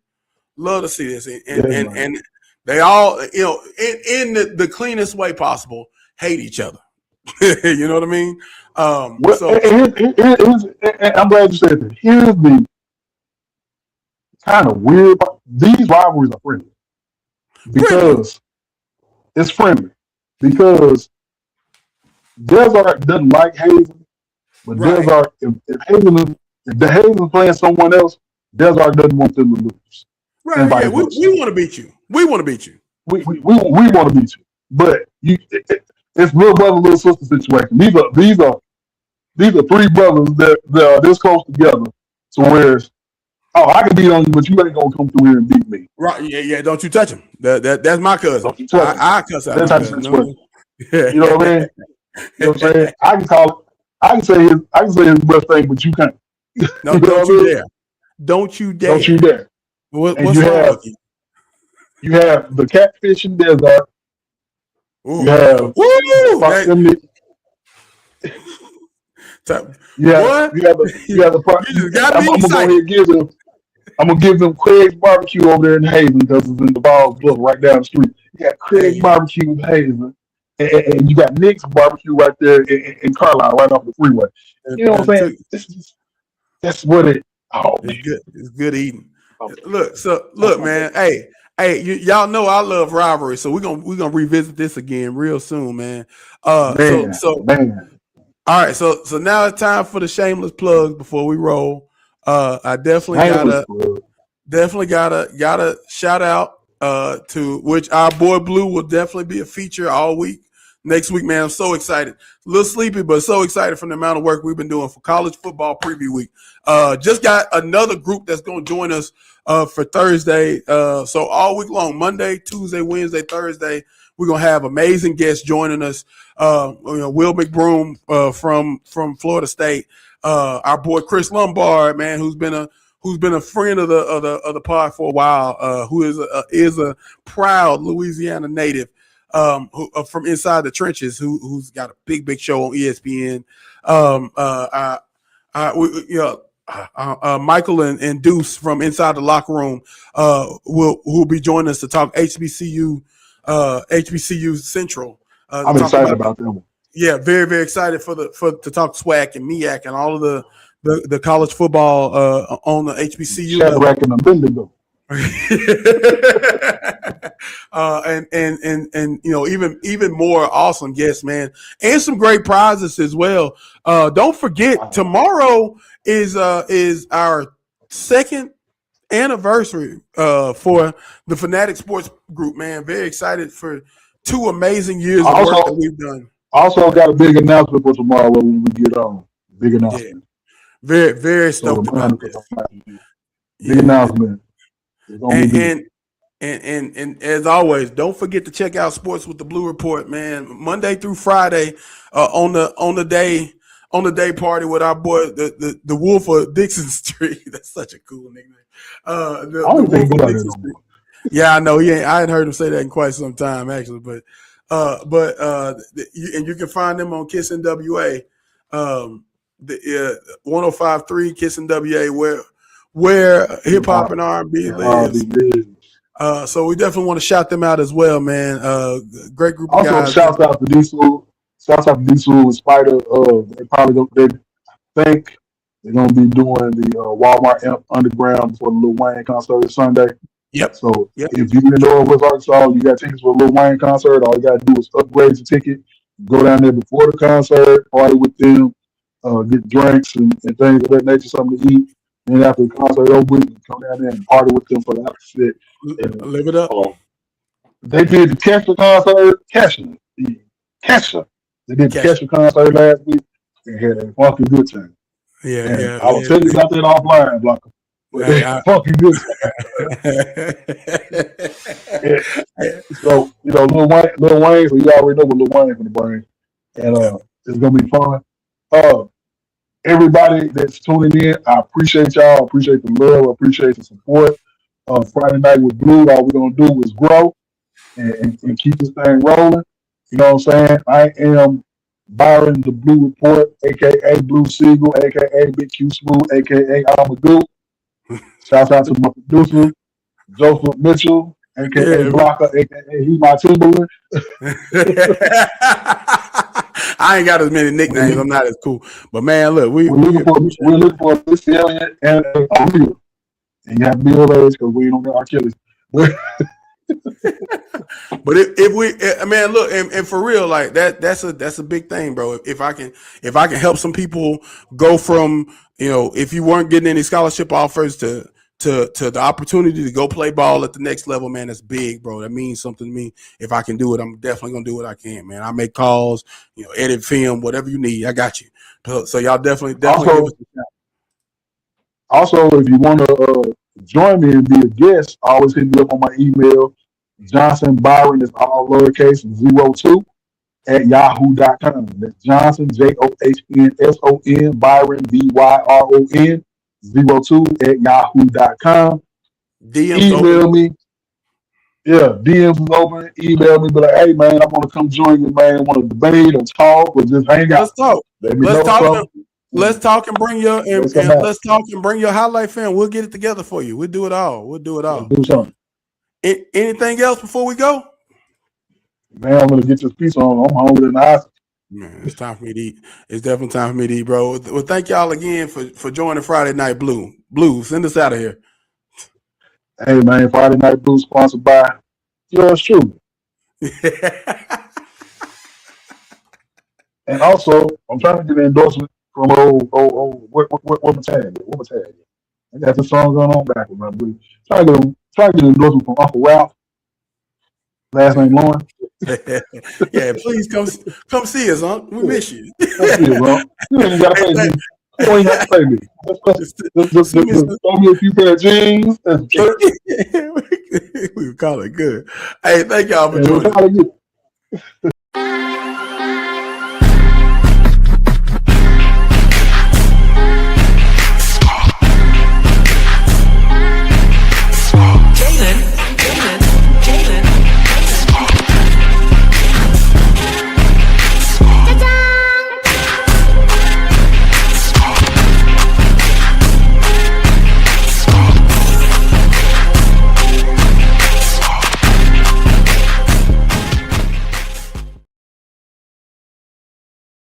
Love to see this, and they all, in the cleanest way possible, hate each other. You know what I mean? I'm glad you said that. Here's the kind of weird. These rivalries are friendly. Because it's friendly. Because Desart doesn't like Hazen, but Desart, if the Hazen playing someone else, Desart doesn't want them to lose. Right. Yeah, we want to beat you. We want to beat you. We want to beat you. But it's little brother, little sister situation. These are three brothers that are this close together to where I can beat on you, but you ain't gonna come through here and beat me. Right? Yeah. Don't you touch him? That's my cousin. Don't you touch him. I cuss out. That's how cousin. you know what I mean? You know what I'm saying? I can say his best thing, but you can't. No, don't you dare. Don't you dare. Don't you dare. What's wrong with you? You have the catfish and Desert. You have proximity. You have the I'm gonna give them Craig's Barbecue over there in Haven because it's in the Balls Bluff right down the street. You got Craig's Barbecue in Haven, and you got Nick's Barbecue right there in Carlisle, right off the freeway. You know what I'm saying? That's what it. Oh, it's good. It's good eating. Look, man. Hey, y'all know I love rivalry, so we're gonna revisit this again real soon, man. Man. All right, so now it's time for the shameless plugs before we roll. I definitely gotta shout out to which our boy Blue will definitely be a feature all week. Next week, man, I'm so excited. A little sleepy, but so excited from the amount of work we've been doing for college football preview week. Just got another group that's going to join us for Thursday. So all week long, Monday, Tuesday, Wednesday, Thursday, we're going to have amazing guests joining us. Will McBroom from Florida State. Our boy Chris Lombard, man, who's been a friend of the pod for a while, who is a proud Louisiana native. Who from inside the trenches, who's got a big show on ESPN. Michael and Deuce from inside the locker room will be joining us to talk HBCU Central. I'm excited about them. Yeah, very very excited to talk SWAC and MEAC and all of the college football on the HBCU. Shadrack and Abednego. And even more awesome guests, man, and some great prizes as well. Don't forget, tomorrow is our second anniversary for the Fanatic Sports Group, man. Very excited for 2 amazing years of work that we've done. Also got a big announcement for tomorrow when we get on. Big announcement. Yeah. Very, very stoked about this. Big announcement. And as always, don't forget to check out Sports with the Blu Report, man. Monday through Friday, on the day party with our boy, the Wolf of Dixon Street. That's such a cool nickname. I The don't Wolf think of about that Dixon no Street. more. Yeah, I know. I hadn't heard him say that in quite some time, actually. And you can find them on Kiss NWA, the 105.3 Kiss NWA, where hip hop and R&B lives. So we definitely want to shout them out as well, man. Great group of Also, guys. shouts out to Diesel. Shouts out to Diesel in spite of they probably don't, they think they're gonna be doing the Walmart Underground before the Lil Wayne concert Sunday. Yep. So Yep. if you in Northwest Arkansas, you got tickets for a Lil Wayne concert. All you gotta do is upgrade your ticket, go down there before the concert, party with them, get drinks and things of that nature, something to eat. And then after the concert over, you come down there and party with them for the after set. Live it up. They did the Kesha concert. Kesha. They did the Kesha concert last week and had a fucking good time. Yeah. I will tell you about that offline, Blocker. But they fucking good time. So, Lil Wayne, so you already know what Lil Wayne's gonna bring. And it's gonna be fun. Everybody that's tuning in, I appreciate y'all. I appreciate the love. I appreciate the support. Friday Night with Blue, all we're gonna do is grow and keep this thing rolling. You know what I'm saying? I am Byron the Blu Report, aka Blue Seagull, aka Big Q Smooth, aka I'm a Goop. Shout out to my producer, Joseph Mitchell, aka Blocker, aka He My Timberland. I ain't got as many nicknames. I'm not as cool. But man, look, we're looking for a Missy Elliott and a real. And you have to be of age because we don't got our killers. But if we, man, look, and for real, like that's a big thing, bro. If I can help some people go from, if you weren't getting any scholarship offers to the opportunity to go play ball at the next level, man, that's big, bro. That means something to me. If I can do it, I'm definitely gonna do what I can, man. I make calls, edit film, whatever you need, I got you. So y'all definitely also, give us a shout. Also, if you want to join me and be a guest, always hit me up on my email. Johnson Byron is all lowercase 02 at yahoo.com. That's Johnson, JOHNSON, Byron, BYRON 02 at yahoo.com. DMs email open. Me. Yeah, DMs is open. Email me, be like, hey, man, I want to come join you, man. I want to debate or talk or just hang out. Let's talk. Let's talk and bring your let's talk and bring your highlight film. We'll get it together for you. We'll do it all. We'll do something. Anything else before we go? Man, I'm gonna get this piece on. I'm hungry in the house. Man, it's time for me to eat. It's definitely time for me to eat, bro. Well, thank y'all again for joining Friday Night Blue. Blue, send us out of here. Hey man, Friday Night Blue sponsored by yours truly. And also, I'm trying to get an endorsement from what my tag? What my tag? I got the song going on backwards, man. Trying to get an endorsement from Uncle Ralph. Last name Lauren. Yeah, please come see us, huh? We miss you. Come see us, bro. You ain't gotta pay me. You ain't have to pay me. Just throw me a few pair of jeans. We call it good. Hey, thank y'all for joining.